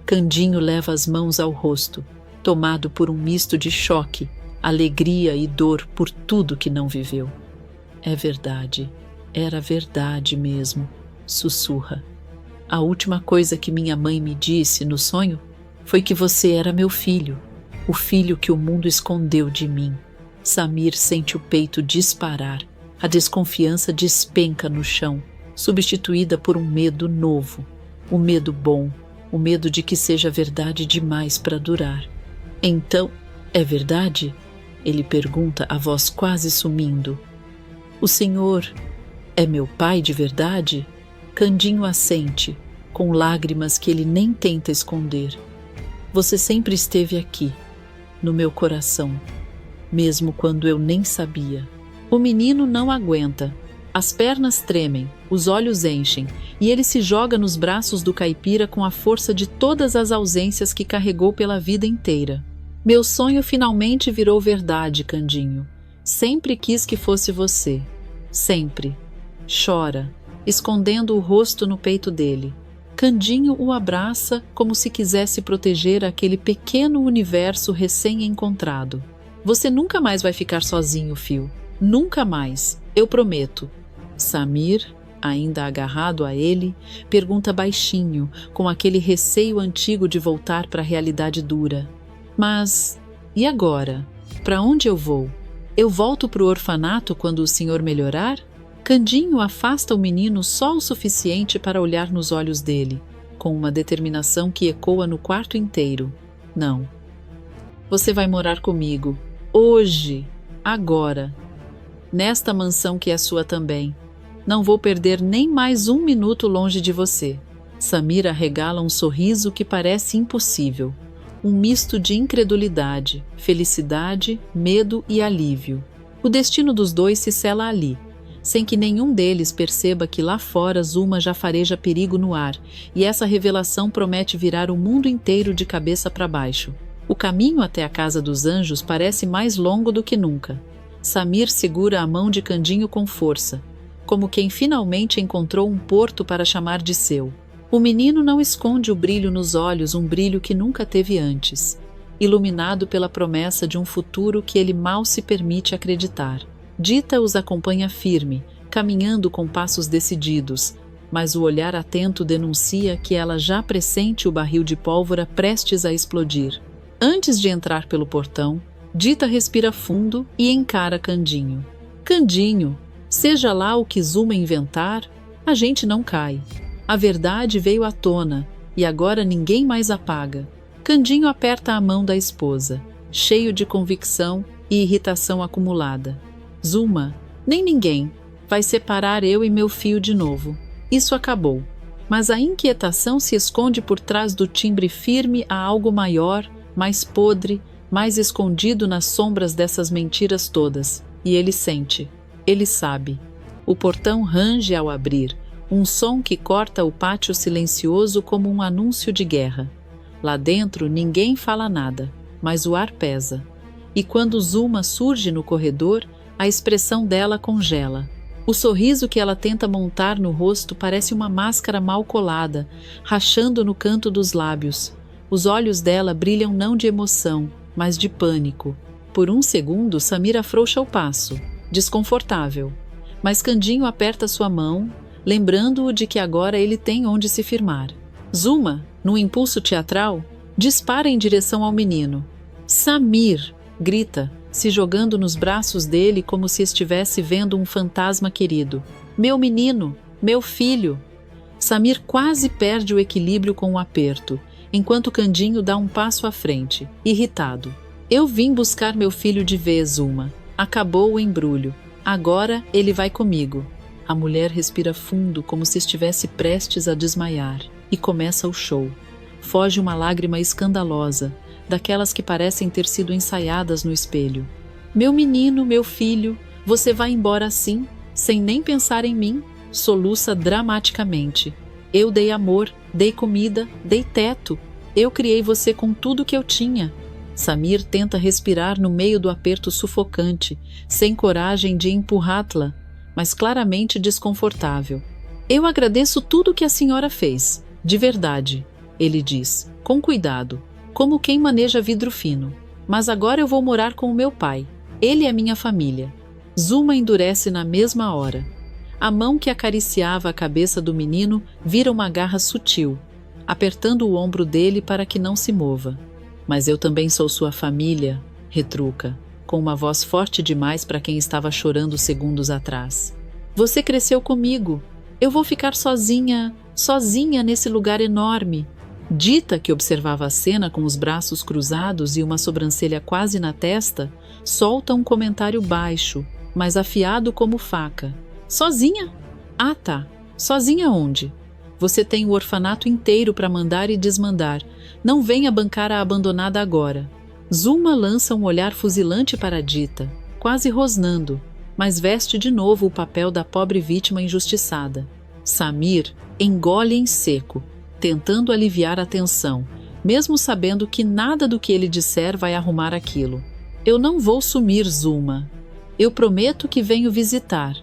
Candinho leva as mãos ao rosto, tomado por um misto de choque, alegria e dor por tudo que não viveu. É verdade, era verdade mesmo, sussurra. A última coisa que minha mãe me disse no sonho foi que você era meu filho, o filho que o mundo escondeu de mim. Samir sente o peito disparar, a desconfiança despenca no chão, substituída por um medo novo, um medo bom, o medo de que seja verdade demais para durar. Então, é verdade? Ele pergunta, a voz quase sumindo. O senhor é meu pai de verdade? Candinho assente, com lágrimas que ele nem tenta esconder. Você sempre esteve aqui, no meu coração, mesmo quando eu nem sabia. O menino não aguenta. As pernas tremem, os olhos enchem, e ele se joga nos braços do caipira com a força de todas as ausências que carregou pela vida inteira. Meu sonho finalmente virou verdade, Candinho. Sempre quis que fosse você. Sempre. Chora, escondendo o rosto no peito dele. Candinho o abraça como se quisesse proteger aquele pequeno universo recém-encontrado. Você nunca mais vai ficar sozinho, fio. Nunca mais, eu prometo. Samir, ainda agarrado a ele, pergunta baixinho, com aquele receio antigo de voltar para a realidade dura. Mas, e agora? Para onde eu vou? Eu volto para o orfanato quando o senhor melhorar? Candinho afasta o menino só o suficiente para olhar nos olhos dele, com uma determinação que ecoa no quarto inteiro. Não. Você vai morar comigo. Hoje. Agora. Nesta mansão que é sua também. Não vou perder nem mais um minuto longe de você. Samir arregala um sorriso que parece impossível. Um misto de incredulidade, felicidade, medo e alívio. O destino dos dois se sela ali, sem que nenhum deles perceba que lá fora Zuma já fareja perigo no ar, e essa revelação promete virar o mundo inteiro de cabeça para baixo. O caminho até a casa dos anjos parece mais longo do que nunca. Samir segura a mão de Candinho com força, como quem finalmente encontrou um porto para chamar de seu. O menino não esconde o brilho nos olhos, um brilho que nunca teve antes, iluminado pela promessa de um futuro que ele mal se permite acreditar. Dita os acompanha firme, caminhando com passos decididos, mas o olhar atento denuncia que ela já pressente o barril de pólvora prestes a explodir. Antes de entrar pelo portão, Dita respira fundo e encara Candinho. Candinho, seja lá o que Zuma inventar, a gente não cai. A verdade veio à tona e agora ninguém mais apaga. Candinho aperta a mão da esposa, cheio de convicção e irritação acumulada. Zuma, nem ninguém vai separar eu e meu fio de novo. Isso acabou. Mas a inquietação se esconde por trás do timbre firme a algo maior, mais podre, mais escondido nas sombras dessas mentiras todas. E ele sente, ele sabe. O portão range ao abrir, um som que corta o pátio silencioso como um anúncio de guerra. Lá dentro ninguém fala nada, mas o ar pesa. E quando Zuma surge no corredor, a expressão dela congela. O sorriso que ela tenta montar no rosto parece uma máscara mal colada, rachando no canto dos lábios. Os olhos dela brilham não de emoção, mas de pânico. Por um segundo, Samir afrouxa o passo, desconfortável. Mas Candinho aperta sua mão, lembrando-o de que agora ele tem onde se firmar. Zuma, num impulso teatral, dispara em direção ao menino. Samir! Grita, se jogando nos braços dele como se estivesse vendo um fantasma querido. Meu menino! Meu filho! Samir quase perde o equilíbrio com o aperto, enquanto Candinho dá um passo à frente, irritado. Eu vim buscar meu filho de vez, Zuma. Acabou o embrulho. Agora ele vai comigo. A mulher respira fundo como se estivesse prestes a desmaiar. E começa o show. Foge uma lágrima escandalosa, daquelas que parecem ter sido ensaiadas no espelho. Meu menino, meu filho, você vai embora assim, sem nem pensar em mim? Soluça dramaticamente. Eu dei amor, dei comida, dei teto. Eu criei você com tudo que eu tinha. Samir tenta respirar no meio do aperto sufocante, sem coragem de empurrá-la, mas claramente desconfortável. Eu agradeço tudo que a senhora fez, de verdade, ele diz, com cuidado, como quem maneja vidro fino. Mas agora eu vou morar com o meu pai. Ele é minha família. Zuma endurece na mesma hora. A mão que acariciava a cabeça do menino vira uma garra sutil, apertando o ombro dele para que não se mova. Mas eu também sou sua família, retruca, com uma voz forte demais para quem estava chorando segundos atrás. Você cresceu comigo. Eu vou ficar sozinha nesse lugar enorme. Dita, que observava a cena com os braços cruzados e uma sobrancelha quase na testa, solta um comentário baixo, mas afiado como faca. Sozinha? Ah, tá. Sozinha onde? Você tem o orfanato inteiro para mandar e desmandar. Não venha bancar a abandonada agora. Zuma lança um olhar fuzilante para Dita, quase rosnando, mas veste de novo o papel da pobre vítima injustiçada. Samir engole em seco, tentando aliviar a tensão, mesmo sabendo que nada do que ele disser vai arrumar aquilo. Eu não vou sumir, Zuma. Eu prometo que venho visitar,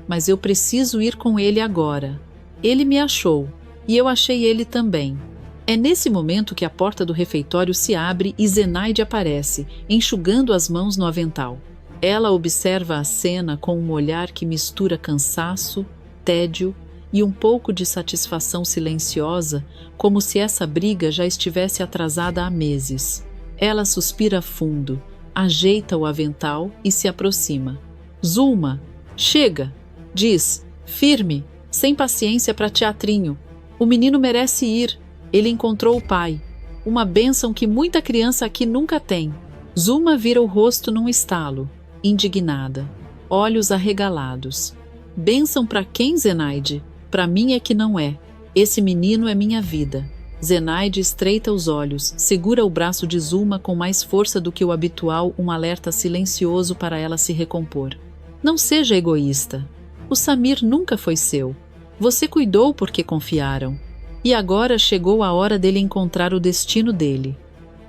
mas eu preciso ir com ele agora. Ele me achou, e eu achei ele também. É nesse momento que a porta do refeitório se abre e Zenaide aparece, enxugando as mãos no avental. Ela observa a cena com um olhar que mistura cansaço, tédio e um pouco de satisfação silenciosa, como se essa briga já estivesse atrasada há meses. Ela suspira fundo, ajeita o avental e se aproxima. Zuma, chega! Diz, firme, sem paciência para teatrinho. O menino merece ir. Ele encontrou o pai. Uma bênção que muita criança aqui nunca tem. Zuma vira o rosto num estalo, indignada, olhos arregalados. Bênção para quem, Zenaide? Para mim é que não é. Esse menino é minha vida. Zenaide estreita os olhos, segura o braço de Zuma com mais força do que o habitual, um alerta silencioso para ela se recompor. Não seja egoísta. O Samir nunca foi seu. Você cuidou porque confiaram. E agora chegou a hora dele encontrar o destino dele.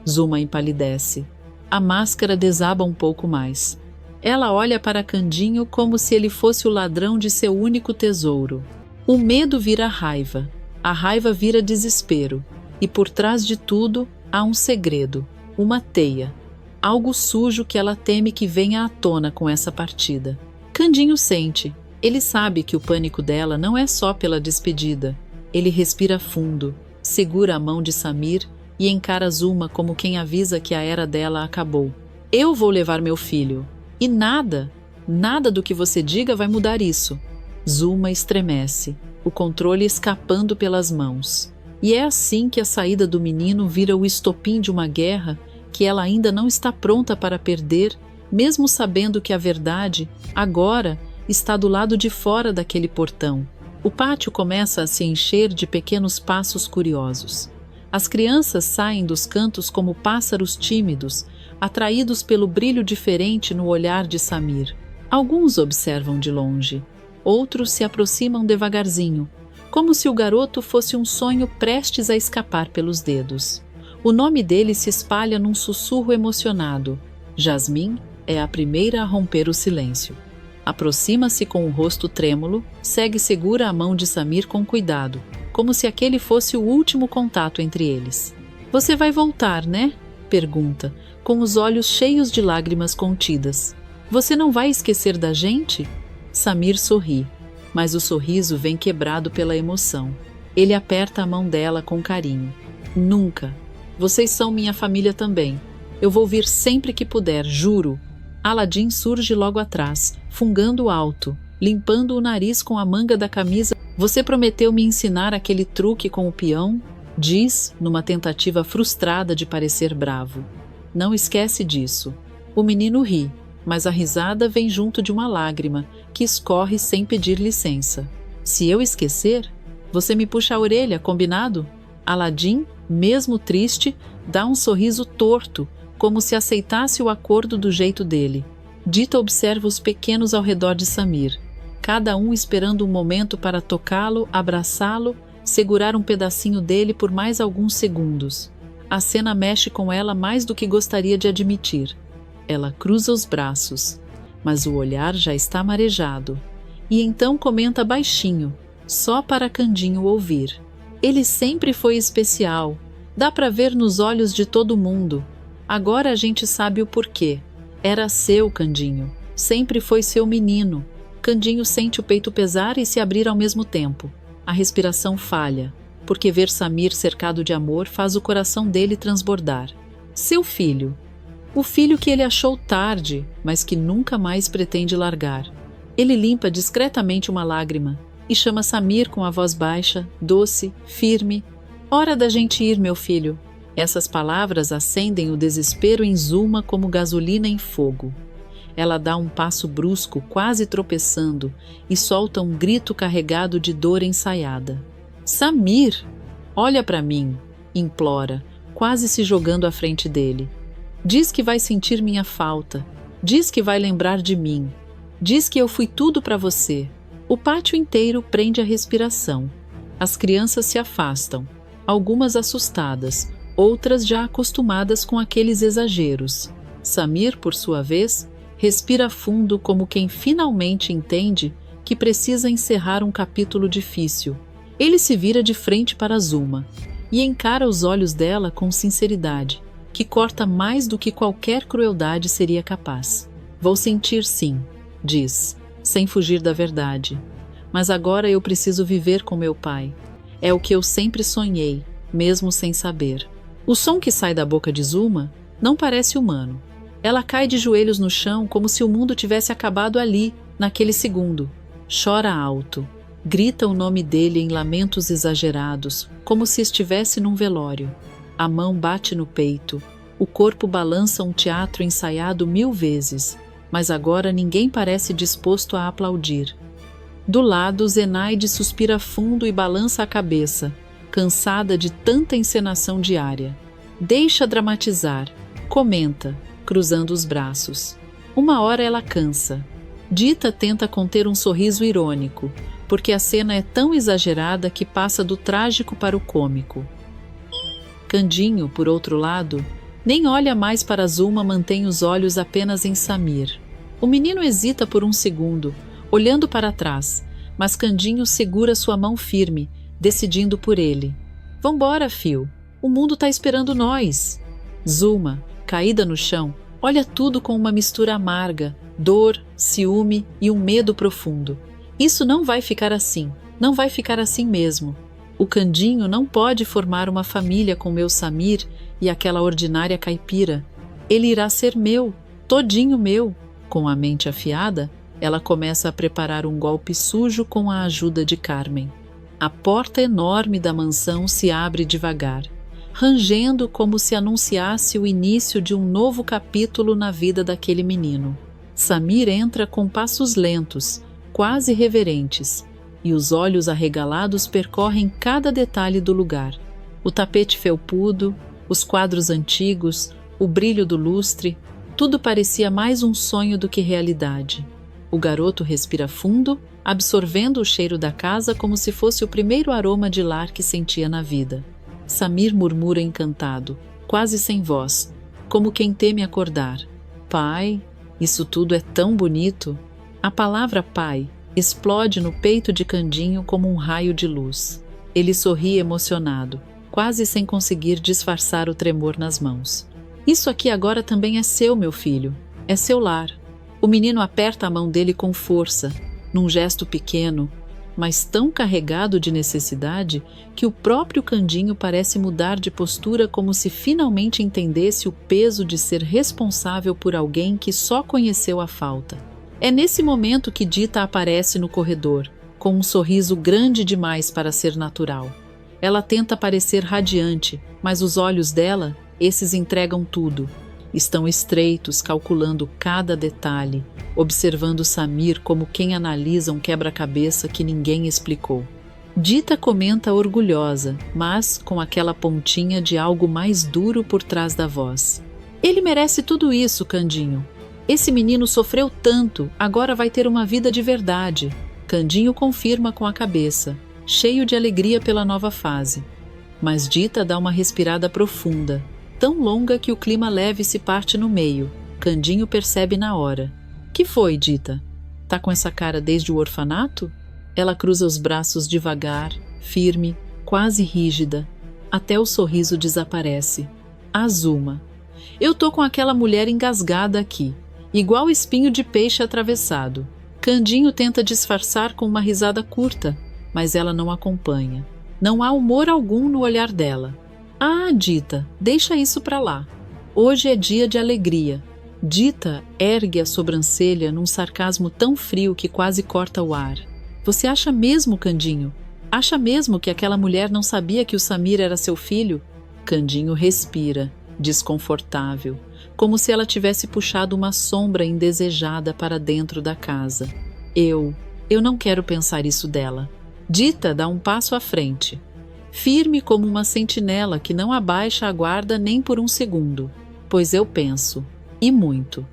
Zuma empalidece. A máscara desaba um pouco mais. Ela olha para Candinho como se ele fosse o ladrão de seu único tesouro. O medo vira raiva. A raiva vira desespero. E por trás de tudo há um segredo, uma teia. Algo sujo que ela teme que venha à tona com essa partida. Candinho sente. Ele sabe que o pânico dela não é só pela despedida. Ele respira fundo, segura a mão de Samir e encara Zuma como quem avisa que a era dela acabou. Eu vou levar meu filho. E nada do que você diga vai mudar isso. Zuma estremece, o controle escapando pelas mãos. E é assim que a saída do menino vira o estopim de uma guerra que ela ainda não está pronta para perder, mesmo sabendo que a verdade, agora, está do lado de fora daquele portão. O pátio começa a se encher de pequenos passos curiosos. As crianças saem dos cantos como pássaros tímidos, atraídos pelo brilho diferente no olhar de Samir. Alguns observam de longe, outros se aproximam devagarzinho, como se o garoto fosse um sonho prestes a escapar pelos dedos. O nome dele se espalha num sussurro emocionado. Jasmim é a primeira a romper o silêncio. Aproxima-se com o rosto trêmulo, segue segura a mão de Samir com cuidado, como se aquele fosse o último contato entre eles. "Você vai voltar, né?" pergunta, com os olhos cheios de lágrimas contidas. "Você não vai esquecer da gente?" Samir sorri, mas o sorriso vem quebrado pela emoção. Ele aperta a mão dela com carinho. "Nunca. Vocês são minha família também. Eu vou vir sempre que puder, juro." Aladim surge logo atrás, fungando alto, limpando o nariz com a manga da camisa. "Você prometeu me ensinar aquele truque com o peão?" diz, numa tentativa frustrada de parecer bravo. "Não esquece disso." O menino ri, mas a risada vem junto de uma lágrima, que escorre sem pedir licença. "Se eu esquecer, você me puxa a orelha, combinado?" Aladim, mesmo triste, dá um sorriso torto, como se aceitasse o acordo do jeito dele. Dita observa os pequenos ao redor de Samir, cada um esperando um momento para tocá-lo, abraçá-lo, segurar um pedacinho dele por mais alguns segundos. A cena mexe com ela mais do que gostaria de admitir. Ela cruza os braços, mas o olhar já está marejado. E então comenta baixinho, só para Candinho ouvir. "Ele sempre foi especial. Dá para ver nos olhos de todo mundo. Agora a gente sabe o porquê. Era seu, Candinho. Sempre foi seu menino." Candinho sente o peito pesar e se abrir ao mesmo tempo. A respiração falha, porque ver Samir cercado de amor faz o coração dele transbordar. Seu filho. O filho que ele achou tarde, mas que nunca mais pretende largar. Ele limpa discretamente uma lágrima e chama Samir com a voz baixa, doce, firme. "Hora da gente ir, meu filho." Essas palavras acendem o desespero em Zuma como gasolina em fogo. Ela dá um passo brusco, quase tropeçando, e solta um grito carregado de dor ensaiada. "Samir, olha para mim", implora, quase se jogando à frente dele. "Diz que vai sentir minha falta. Diz que vai lembrar de mim. Diz que eu fui tudo para você." O pátio inteiro prende a respiração. As crianças se afastam, algumas assustadas, outras já acostumadas com aqueles exageros. Samir, por sua vez, respira fundo como quem finalmente entende que precisa encerrar um capítulo difícil. Ele se vira de frente para Zuma e encara os olhos dela com sinceridade, que corta mais do que qualquer crueldade seria capaz. "Vou sentir sim", diz, sem fugir da verdade. "Mas agora eu preciso viver com meu pai. É o que eu sempre sonhei, mesmo sem saber." O som que sai da boca de Zuma não parece humano. Ela cai de joelhos no chão como se o mundo tivesse acabado ali, naquele segundo. Chora alto. Grita o nome dele em lamentos exagerados, como se estivesse num velório. A mão bate no peito. O corpo balança um teatro ensaiado 1000 vezes, mas agora ninguém parece disposto a aplaudir. Do lado, Zenaide suspira fundo e balança a cabeça, cansada de tanta encenação diária. Deixa dramatizar, comenta, cruzando os braços. Uma hora ela cansa. Dita tenta conter um sorriso irônico, porque a cena é tão exagerada que passa do trágico para o cômico. Candinho, por outro lado, nem olha mais para Zuma, mantém os olhos apenas em Samir. O menino hesita por um segundo, olhando para trás, mas Candinho segura sua mão firme, decidindo por ele. "Vambora, fio. O mundo tá esperando nós." Zuma, caída no chão, olha tudo com uma mistura amarga, dor, ciúme e um medo profundo. Isso não vai ficar assim. Não vai ficar assim mesmo. O Candinho não pode formar uma família com meu Samir e aquela ordinária caipira. Ele irá ser meu, todinho meu. Com a mente afiada, ela começa a preparar um golpe sujo com a ajuda de Carmen. A porta enorme da mansão se abre devagar, rangendo como se anunciasse o início de um novo capítulo na vida daquele menino. Samir entra com passos lentos, quase reverentes, e os olhos arregalados percorrem cada detalhe do lugar. O tapete felpudo, os quadros antigos, o brilho do lustre, tudo parecia mais um sonho do que realidade. O garoto respira fundo, absorvendo o cheiro da casa como se fosse o primeiro aroma de lar que sentia na vida. Samir murmura encantado, quase sem voz, como quem teme acordar. Pai, isso tudo é tão bonito. A palavra pai explode no peito de Candinho como um raio de luz. Ele sorri emocionado, quase sem conseguir disfarçar o tremor nas mãos. Isso aqui agora também é seu, meu filho. É seu lar. O menino aperta a mão dele com força, num gesto pequeno, mas tão carregado de necessidade que o próprio Candinho parece mudar de postura como se finalmente entendesse o peso de ser responsável por alguém que só conheceu a falta. É nesse momento que Dita aparece no corredor, com um sorriso grande demais para ser natural. Ela tenta parecer radiante, mas os olhos dela, esses entregam tudo. Estão estreitos, calculando cada detalhe, observando Samir como quem analisa um quebra-cabeça que ninguém explicou. Dita comenta orgulhosa, mas com aquela pontinha de algo mais duro por trás da voz. Ele merece tudo isso, Candinho. Esse menino sofreu tanto, agora vai ter uma vida de verdade. Candinho confirma com a cabeça, cheio de alegria pela nova fase. Mas Dita dá uma respirada profunda, tão longa que o clima leve se parte no meio. Candinho percebe na hora. Que foi, Dita? Tá com essa cara desde o orfanato? Ela cruza os braços devagar, firme, quase rígida, até o sorriso desaparece. Azuma. Eu tô com aquela mulher engasgada aqui, igual espinho de peixe atravessado. Candinho tenta disfarçar com uma risada curta, mas ela não acompanha. Não há humor algum no olhar dela. Ah, Dita, deixa isso pra lá. Hoje é dia de alegria. Dita ergue a sobrancelha num sarcasmo tão frio que quase corta o ar. Você acha mesmo, Candinho? Acha mesmo que aquela mulher não sabia que o Samir era seu filho? Candinho respira, desconfortável, como se ela tivesse puxado uma sombra indesejada para dentro da casa. Eu não quero pensar isso dela. Dita dá um passo à frente, firme como uma sentinela que não abaixa a guarda nem por um segundo. Pois eu penso, e muito.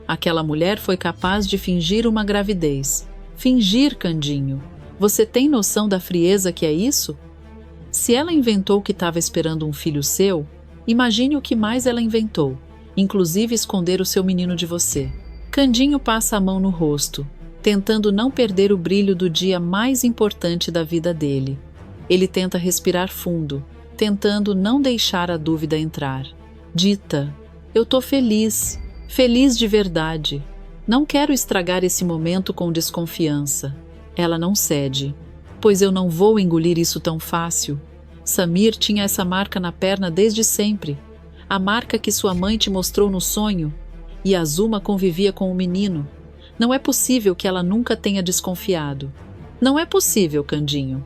Aquela mulher foi capaz de fingir uma gravidez. Fingir, Candinho. Você tem noção da frieza que é isso? Se ela inventou que estava esperando um filho seu, imagine o que mais ela inventou, inclusive esconder o seu menino de você. Candinho passa a mão no rosto, tentando não perder o brilho do dia mais importante da vida dele. Ele tenta respirar fundo, tentando não deixar a dúvida entrar. Dita, eu tô feliz, feliz de verdade. Não quero estragar esse momento com desconfiança. Ela não cede. Pois eu não vou engolir isso tão fácil. Samir tinha essa marca na perna desde sempre. A marca que sua mãe te mostrou no sonho. E Azuma convivia com o menino. Não é possível que ela nunca tenha desconfiado. Não é possível, Candinho.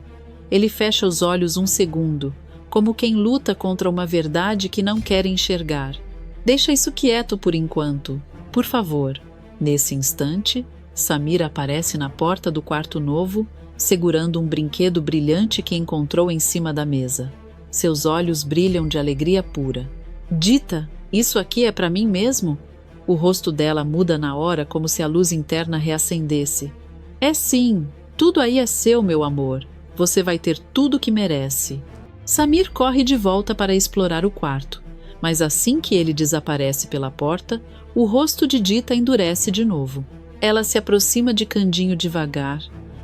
Ele fecha os olhos um segundo, como quem luta contra uma verdade que não quer enxergar. Deixa isso quieto por enquanto, por favor. Nesse instante, Samir aparece na porta do quarto novo, segurando um brinquedo brilhante que encontrou em cima da mesa. Seus olhos brilham de alegria pura. Dita, isso aqui é para mim mesmo? O rosto dela muda na hora como se a luz interna reacendesse. É sim, tudo aí é seu, meu amor. Você vai ter tudo que merece. Samir corre de volta para explorar o quarto, mas assim que ele desaparece pela porta, o rosto de Dita endurece de novo. Ela se aproxima de Candinho devagar,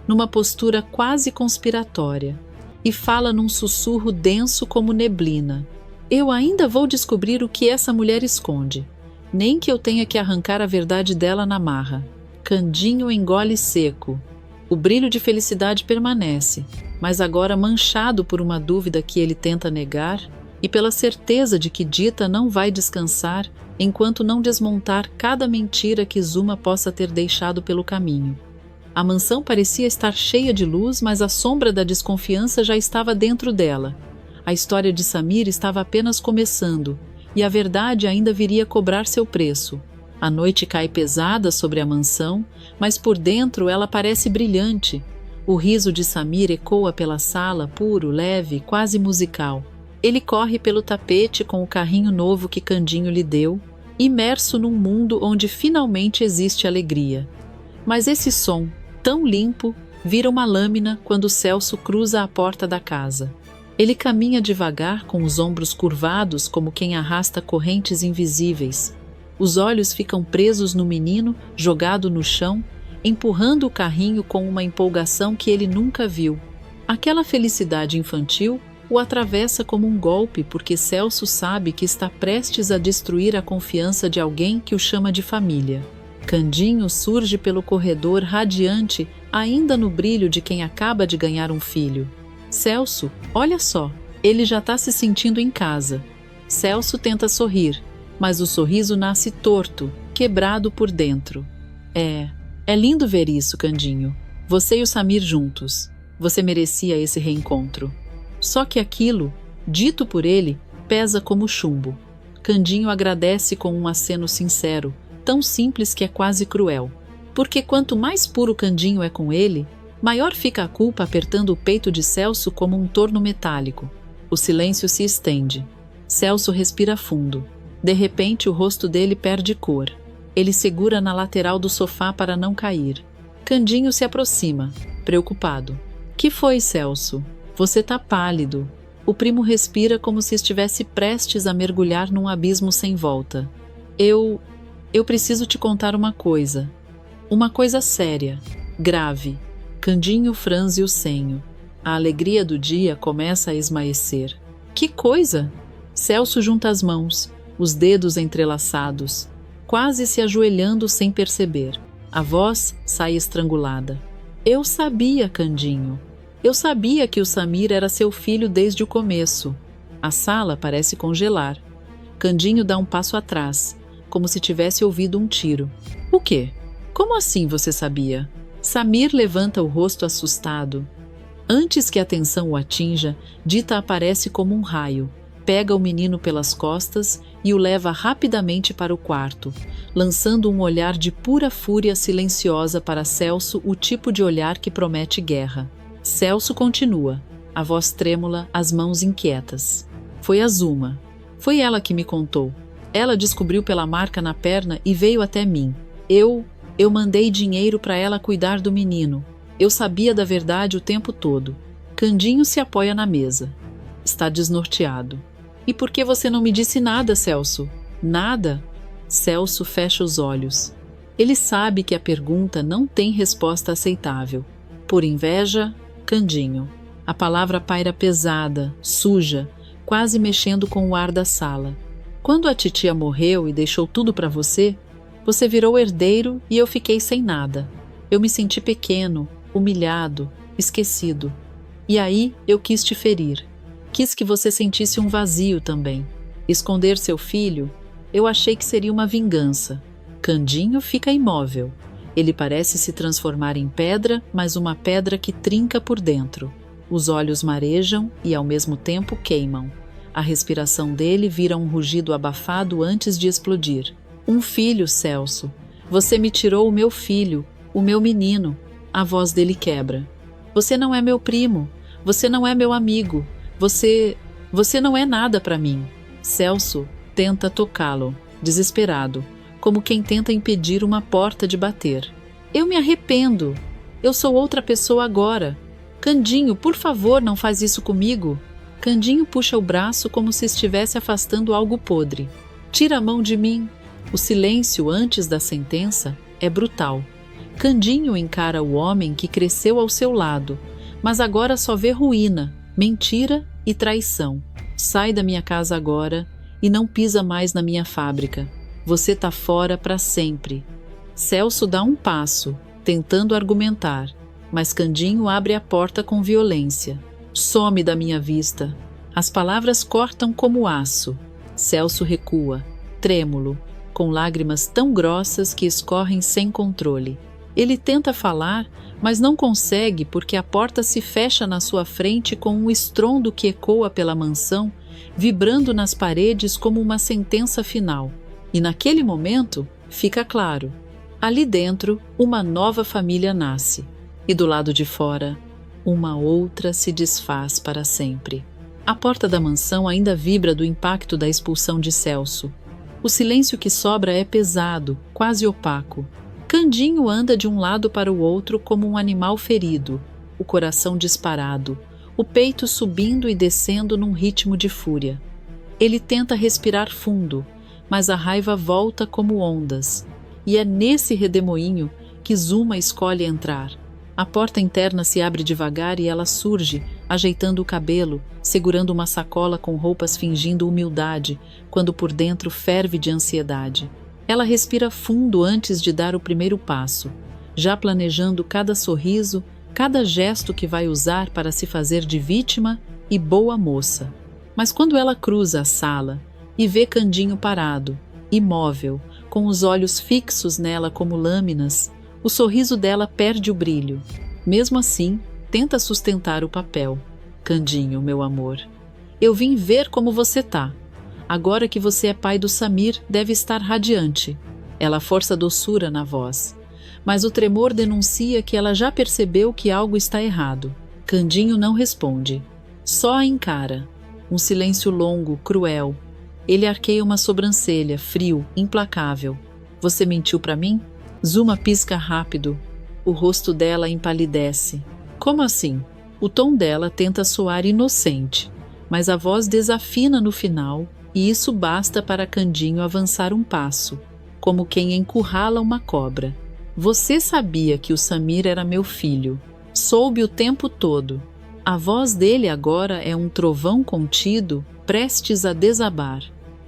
numa postura quase conspiratória, e fala num sussurro denso como neblina. Eu ainda vou descobrir o que essa mulher esconde, nem que eu tenha que arrancar a verdade dela na marra. Candinho engole seco. O brilho de felicidade permanece, mas agora manchado por uma dúvida que ele tenta negar e pela certeza de que Dita não vai descansar enquanto não desmontar cada mentira que Zuma possa ter deixado pelo caminho. A mansão parecia estar cheia de luz, mas a sombra da desconfiança já estava dentro dela. A história de Samir estava apenas começando, e a verdade ainda viria cobrar seu preço. A noite cai pesada sobre a mansão, mas por dentro ela parece brilhante. O riso de Samir ecoa pela sala, puro, leve, quase musical. Ele corre pelo tapete com o carrinho novo que Candinho lhe deu, imerso num mundo onde finalmente existe alegria. Mas esse som, tão limpo, vira uma lâmina quando Celso cruza a porta da casa. Ele caminha devagar com os ombros curvados como quem arrasta correntes invisíveis. Os olhos ficam presos no menino, jogado no chão, empurrando o carrinho com uma empolgação que ele nunca viu. Aquela felicidade infantil o atravessa como um golpe porque Celso sabe que está prestes a destruir a confiança de alguém que o chama de família. Candinho surge pelo corredor radiante, ainda no brilho de quem acaba de ganhar um filho. Celso, olha só, ele já está se sentindo em casa. Celso tenta sorrir, mas o sorriso nasce torto, quebrado por dentro. É lindo ver isso, Candinho. Você e o Samir juntos. Você merecia esse reencontro. Só que aquilo, dito por ele, pesa como chumbo. Candinho agradece com um aceno sincero, tão simples que é quase cruel. Porque quanto mais puro Candinho é com ele, maior fica a culpa apertando o peito de Celso como um torno metálico. O silêncio se estende. Celso respira fundo. De repente, o rosto dele perde cor. Ele segura na lateral do sofá para não cair. Candinho se aproxima, preocupado. Que foi, Celso? Você tá pálido. O primo respira como se estivesse prestes a mergulhar num abismo sem volta. Eu preciso te contar uma coisa. Uma coisa séria, grave. Candinho franze o senho. A alegria do dia começa a esmaecer. Que coisa? Celso junta as mãos, os dedos entrelaçados, quase se ajoelhando sem perceber. A voz sai estrangulada. Eu sabia, Candinho. Eu sabia que o Samir era seu filho desde o começo. A sala parece congelar. Candinho dá um passo atrás, como se tivesse ouvido um tiro. O quê? Como assim você sabia? Samir levanta o rosto assustado. Antes que a tensão o atinja, Dita aparece como um raio, pega o menino pelas costas e o leva rapidamente para o quarto, lançando um olhar de pura fúria silenciosa para Celso, o tipo de olhar que promete guerra. Celso continua, a voz trêmula, as mãos inquietas. Foi a Zuma. Foi ela que me contou. Ela descobriu pela marca na perna e veio até mim. Eu mandei dinheiro para ela cuidar do menino. Eu sabia da verdade o tempo todo. Candinho se apoia na mesa. Está desnorteado. E por que você não me disse nada, Celso? Nada? Celso fecha os olhos. Ele sabe que a pergunta não tem resposta aceitável. Por inveja, Candinho. A palavra paira pesada, suja, quase mexendo com o ar da sala. Quando a titia morreu e deixou tudo para você, você virou herdeiro e eu fiquei sem nada. Eu me senti pequeno, humilhado, esquecido. E aí eu quis te ferir. Quis que você sentisse um vazio também. Esconder seu filho, eu achei que seria uma vingança. Candinho fica imóvel. Ele parece se transformar em pedra, mas uma pedra que trinca por dentro. Os olhos marejam e ao mesmo tempo queimam. A respiração dele vira um rugido abafado antes de explodir. Um filho, Celso. Você me tirou o meu filho, o meu menino. A voz dele quebra. Você não é meu primo. Você não é meu amigo. Você não é nada para mim. Celso tenta tocá-lo, desesperado, como quem tenta impedir uma porta de bater. Eu me arrependo. Eu sou outra pessoa agora. Candinho, por favor, não faz isso comigo. Candinho puxa o braço como se estivesse afastando algo podre. Tira a mão de mim. O silêncio antes da sentença é brutal. Candinho encara o homem que cresceu ao seu lado, mas agora só vê ruína, mentira e traição. Sai da minha casa agora e não pisa mais na minha fábrica. Você tá fora para sempre. Celso dá um passo, tentando argumentar, mas Candinho abre a porta com violência. Some da minha vista. As palavras cortam como aço. Celso recua, trêmulo, com lágrimas tão grossas que escorrem sem controle. Ele tenta falar, mas não consegue porque a porta se fecha na sua frente com um estrondo que ecoa pela mansão, vibrando nas paredes como uma sentença final. E naquele momento, fica claro, ali dentro, uma nova família nasce. E do lado de fora, uma outra se desfaz para sempre. A porta da mansão ainda vibra do impacto da expulsão de Celso. O silêncio que sobra é pesado, quase opaco. Candinho anda de um lado para o outro como um animal ferido, o coração disparado, o peito subindo e descendo num ritmo de fúria. Ele tenta respirar fundo, mas a raiva volta como ondas. E é nesse redemoinho que Zuma escolhe entrar. A porta interna se abre devagar e ela surge, ajeitando o cabelo, segurando uma sacola com roupas fingindo humildade, quando por dentro ferve de ansiedade. Ela respira fundo antes de dar o primeiro passo, já planejando cada sorriso, cada gesto que vai usar para se fazer de vítima e boa moça. Mas quando ela cruza a sala e vê Candinho parado, imóvel, com os olhos fixos nela como lâminas, o sorriso dela perde o brilho. Mesmo assim, tenta sustentar o papel. Candinho, meu amor, eu vim ver como você tá. Agora que você é pai do Samir, deve estar radiante. Ela força doçura na voz. Mas o tremor denuncia que ela já percebeu que algo está errado. Candinho não responde. Só a encara. Um silêncio longo, cruel. Ele arqueia uma sobrancelha, frio, implacável. Você mentiu para mim? Zuma pisca rápido. O rosto dela empalidece. Como assim? O tom dela tenta soar inocente, mas a voz desafina no final, e isso basta para Candinho avançar um passo, como quem encurrala uma cobra. Você sabia que o Samir era meu filho. Soube o tempo todo. A voz dele agora é um trovão contido, prestes a desabar.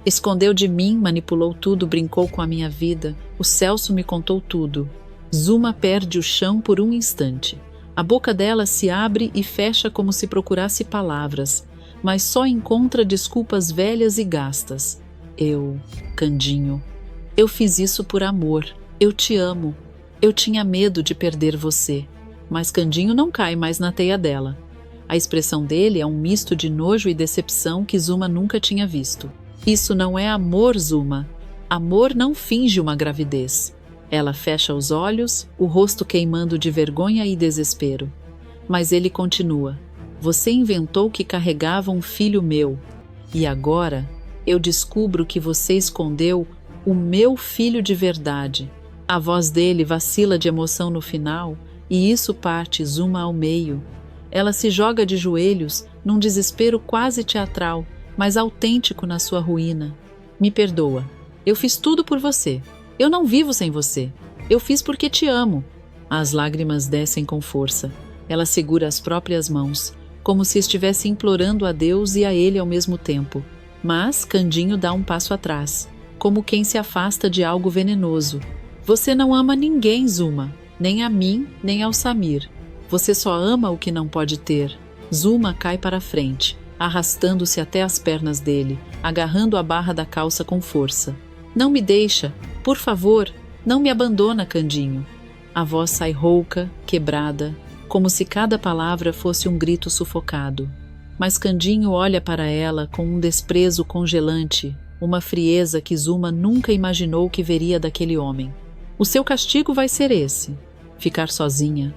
Escondeu de mim, manipulou tudo, brincou com a minha vida. O Celso me contou tudo. Zuma perde o chão por um instante. A boca dela se abre e fecha como se procurasse palavras, mas só encontra desculpas velhas e gastas. Candinho, eu fiz isso por amor. Eu te amo. Eu tinha medo de perder você. Mas Candinho não cai mais na teia dela. A expressão dele é um misto de nojo e decepção que Zuma nunca tinha visto. Isso não é amor, Zuma. Amor não finge uma gravidez. Ela fecha os olhos, o rosto queimando de vergonha e desespero. Mas ele continua. Você inventou que carregava um filho meu. E agora eu descubro que você escondeu o meu filho de verdade. A voz dele vacila de emoção no final, e isso parte Zuma ao meio. Ela se joga de joelhos, num desespero quase teatral, mas autêntico na sua ruína. Me perdoa. Eu fiz tudo por você. Eu não vivo sem você. Eu fiz porque te amo. As lágrimas descem com força. Ela segura as próprias mãos, como se estivesse implorando a Deus e a ele ao mesmo tempo. Mas Candinho dá um passo atrás, como quem se afasta de algo venenoso. Você não ama ninguém, Zuma. Nem a mim, nem ao Samir. Você só ama o que não pode ter. Zuma cai para frente, arrastando-se até as pernas dele, agarrando a barra da calça com força. Não me deixa, por favor, não me abandona, Candinho. A voz sai rouca, quebrada, como se cada palavra fosse um grito sufocado. Mas Candinho olha para ela com um desprezo congelante, uma frieza que Zuma nunca imaginou que veria daquele homem. O seu castigo vai ser esse, ficar sozinha,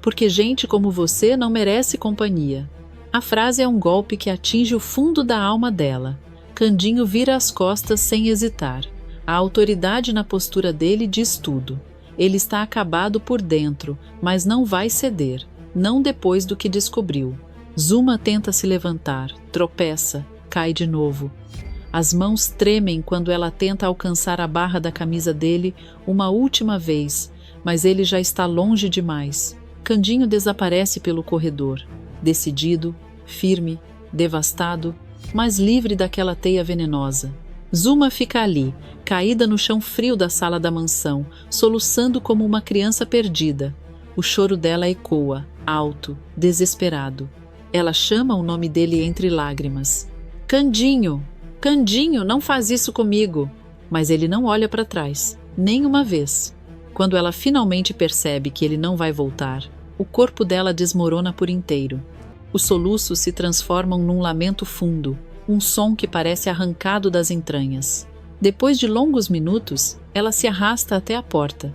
porque gente como você não merece companhia. A frase é um golpe que atinge o fundo da alma dela. Candinho vira as costas sem hesitar. A autoridade na postura dele diz tudo. Ele está acabado por dentro, mas não vai ceder, não depois do que descobriu. Zuma tenta se levantar, tropeça, cai de novo. As mãos tremem quando ela tenta alcançar a barra da camisa dele uma última vez, mas ele já está longe demais. Candinho desaparece pelo corredor, decidido, firme, devastado, mas livre daquela teia venenosa. Zuma fica ali, caída no chão frio da sala da mansão, soluçando como uma criança perdida. O choro dela ecoa, alto, desesperado. Ela chama o nome dele entre lágrimas. Candinho! Candinho, não faz isso comigo! Mas ele não olha para trás, nem uma vez. Quando ela finalmente percebe que ele não vai voltar, o corpo dela desmorona por inteiro. Os soluços se transformam num lamento fundo, um som que parece arrancado das entranhas. Depois de longos minutos, ela se arrasta até a porta.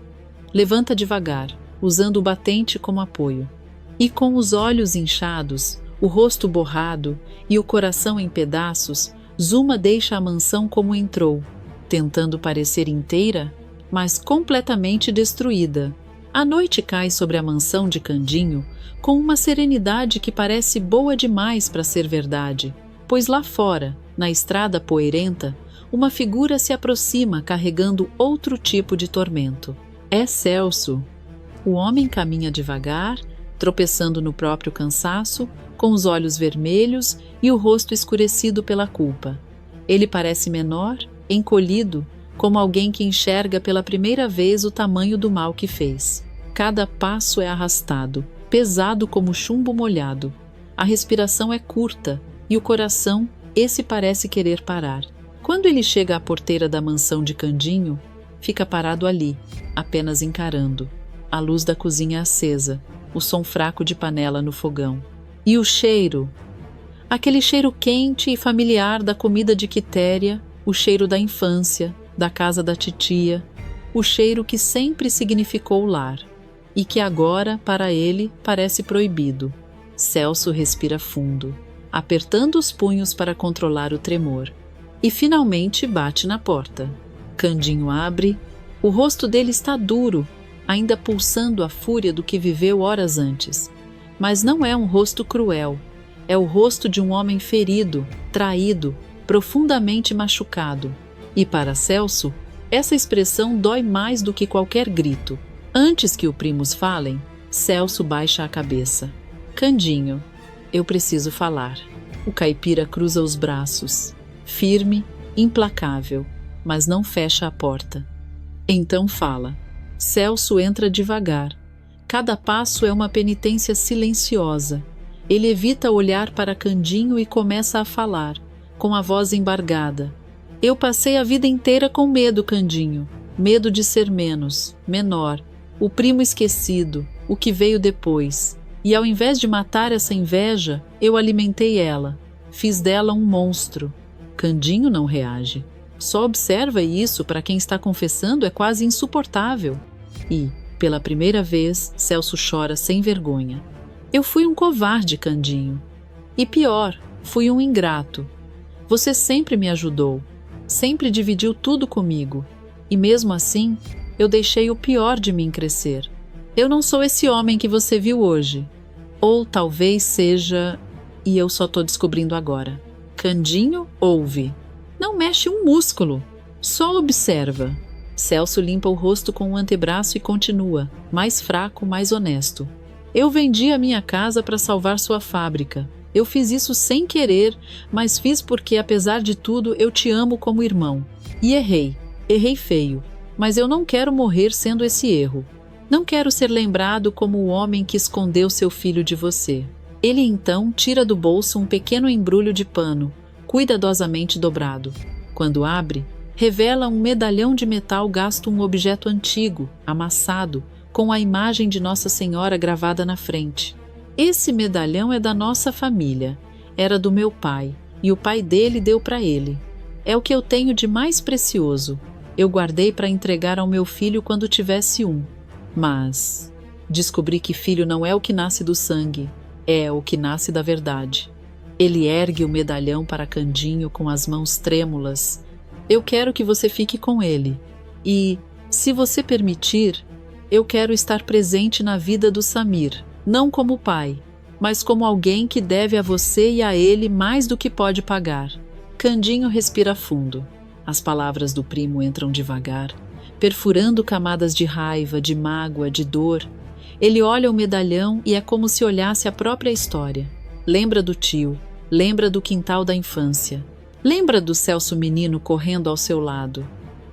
Levanta devagar, usando o batente como apoio. E com os olhos inchados, o rosto borrado e o coração em pedaços, Zuma deixa a mansão como entrou, tentando parecer inteira, mas completamente destruída. A noite cai sobre a mansão de Candinho com uma serenidade que parece boa demais para ser verdade, pois lá fora, na estrada poeirenta, uma figura se aproxima carregando outro tipo de tormento. É Celso. O homem caminha devagar, tropeçando no próprio cansaço, com os olhos vermelhos e o rosto escurecido pela culpa. Ele parece menor, encolhido, como alguém que enxerga pela primeira vez o tamanho do mal que fez. Cada passo é arrastado, pesado como chumbo molhado. A respiração é curta e o coração, esse parece querer parar. Quando ele chega à porteira da mansão de Candinho, fica parado ali, apenas encarando. A luz da cozinha acesa, o som fraco de panela no fogão. E o cheiro? Aquele cheiro quente e familiar da comida de Quitéria, o cheiro da infância, da casa da titia, o cheiro que sempre significou lar e que agora, para ele, parece proibido. Celso respira fundo, apertando os punhos para controlar o tremor. E finalmente bate na porta. Candinho abre, o rosto dele está duro, ainda pulsando a fúria do que viveu horas antes. Mas não é um rosto cruel, é o rosto de um homem ferido, traído, profundamente machucado. E para Celso, essa expressão dói mais do que qualquer grito. Antes que os primos falem, Celso baixa a cabeça. Candinho, eu preciso falar. O caipira cruza os braços, firme, implacável, mas não fecha a porta. Então fala. Celso entra devagar. Cada passo é uma penitência silenciosa. Ele evita olhar para Candinho e começa a falar, com a voz embargada. Eu passei a vida inteira com medo, Candinho. Medo de ser menos, menor, o primo esquecido, o que veio depois. E ao invés de matar essa inveja, eu alimentei ela. Fiz dela um monstro. Candinho não reage. Só observa e isso, para quem está confessando, é quase insuportável. E, pela primeira vez, Celso chora sem vergonha. Eu fui um covarde, Candinho. E pior, fui um ingrato. Você sempre me ajudou. Sempre dividiu tudo comigo. E mesmo assim, eu deixei o pior de mim crescer. Eu não sou esse homem que você viu hoje. Ou talvez seja... E eu só tô descobrindo agora. Candinho ouve. Não mexe um músculo. Só observa. Celso limpa o rosto com o antebraço e continua, mais fraco, mais honesto. Eu vendi a minha casa para salvar sua fábrica. Eu fiz isso sem querer, mas fiz porque, apesar de tudo, eu te amo como irmão. E errei. Errei feio. Mas eu não quero morrer sendo esse erro. Não quero ser lembrado como o homem que escondeu seu filho de você. Ele então tira do bolso um pequeno embrulho de pano, cuidadosamente dobrado. Quando abre, revela um medalhão de metal gasto, um objeto antigo, amassado, com a imagem de Nossa Senhora gravada na frente. Esse medalhão é da nossa família. Era do meu pai, e o pai dele deu para ele. É o que eu tenho de mais precioso. Eu guardei para entregar ao meu filho quando tivesse um. Mas descobri que filho não é o que nasce do sangue, é o que nasce da verdade. Ele ergue o medalhão para Candinho com as mãos trêmulas. Eu quero que você fique com ele. E, se você permitir, eu quero estar presente na vida do Samir, não como pai, mas como alguém que deve a você e a ele mais do que pode pagar. Candinho respira fundo. As palavras do primo entram devagar, perfurando camadas de raiva, de mágoa, de dor. Ele olha o medalhão e é como se olhasse a própria história. Lembra do tio, lembra do quintal da infância, lembra do Celso menino correndo ao seu lado.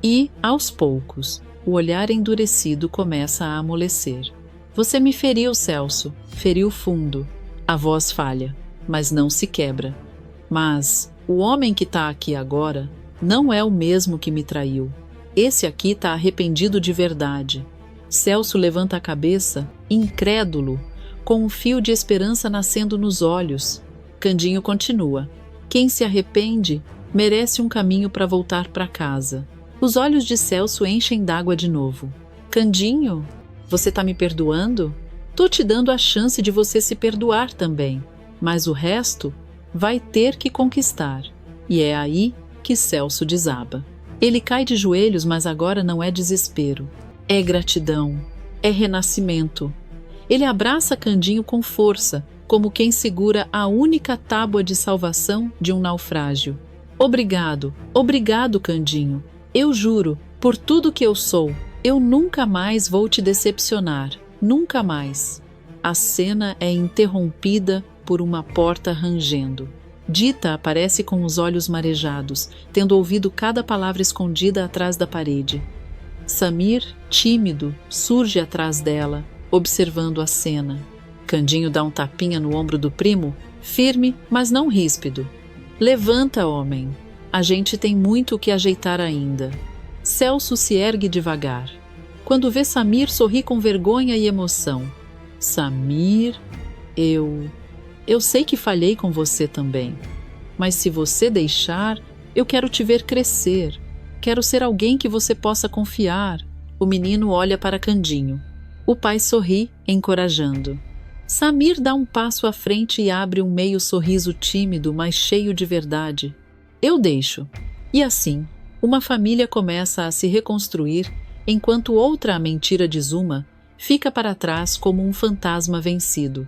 E, aos poucos, o olhar endurecido começa a amolecer. Você me feriu, Celso, feriu fundo. A voz falha, mas não se quebra. Mas o homem que está aqui agora não é o mesmo que me traiu. Esse aqui está arrependido de verdade. Celso levanta a cabeça, incrédulo, com um fio de esperança nascendo nos olhos. Candinho continua. Quem se arrepende merece um caminho para voltar para casa. Os olhos de Celso enchem d'água de novo. Candinho, você tá me perdoando? Tô te dando a chance de você se perdoar também, mas o resto vai ter que conquistar. E é aí que Celso desaba. Ele cai de joelhos, mas agora não é desespero. É gratidão, é renascimento. Ele abraça Candinho com força, como quem segura a única tábua de salvação de um naufrágio. Obrigado, obrigado, Candinho. Eu juro, por tudo que eu sou, eu nunca mais vou te decepcionar, nunca mais. A cena é interrompida por uma porta rangendo. Dita aparece com os olhos marejados, tendo ouvido cada palavra escondida atrás da parede. Samir, tímido, surge atrás dela, observando a cena. Candinho dá um tapinha no ombro do primo, firme, mas não ríspido. Levanta, homem. A gente tem muito o que ajeitar ainda. Celso se ergue devagar. Quando vê Samir, sorri com vergonha e emoção. Samir, eu sei que falhei com você também. Mas se você deixar, eu quero te ver crescer. Quero ser alguém que você possa confiar. O menino olha para Candinho. O pai sorri, encorajando. Samir dá um passo à frente e abre um meio sorriso tímido, mas cheio de verdade. Eu deixo. E assim, uma família começa a se reconstruir, enquanto outra mentira de Zuma fica para trás como um fantasma vencido.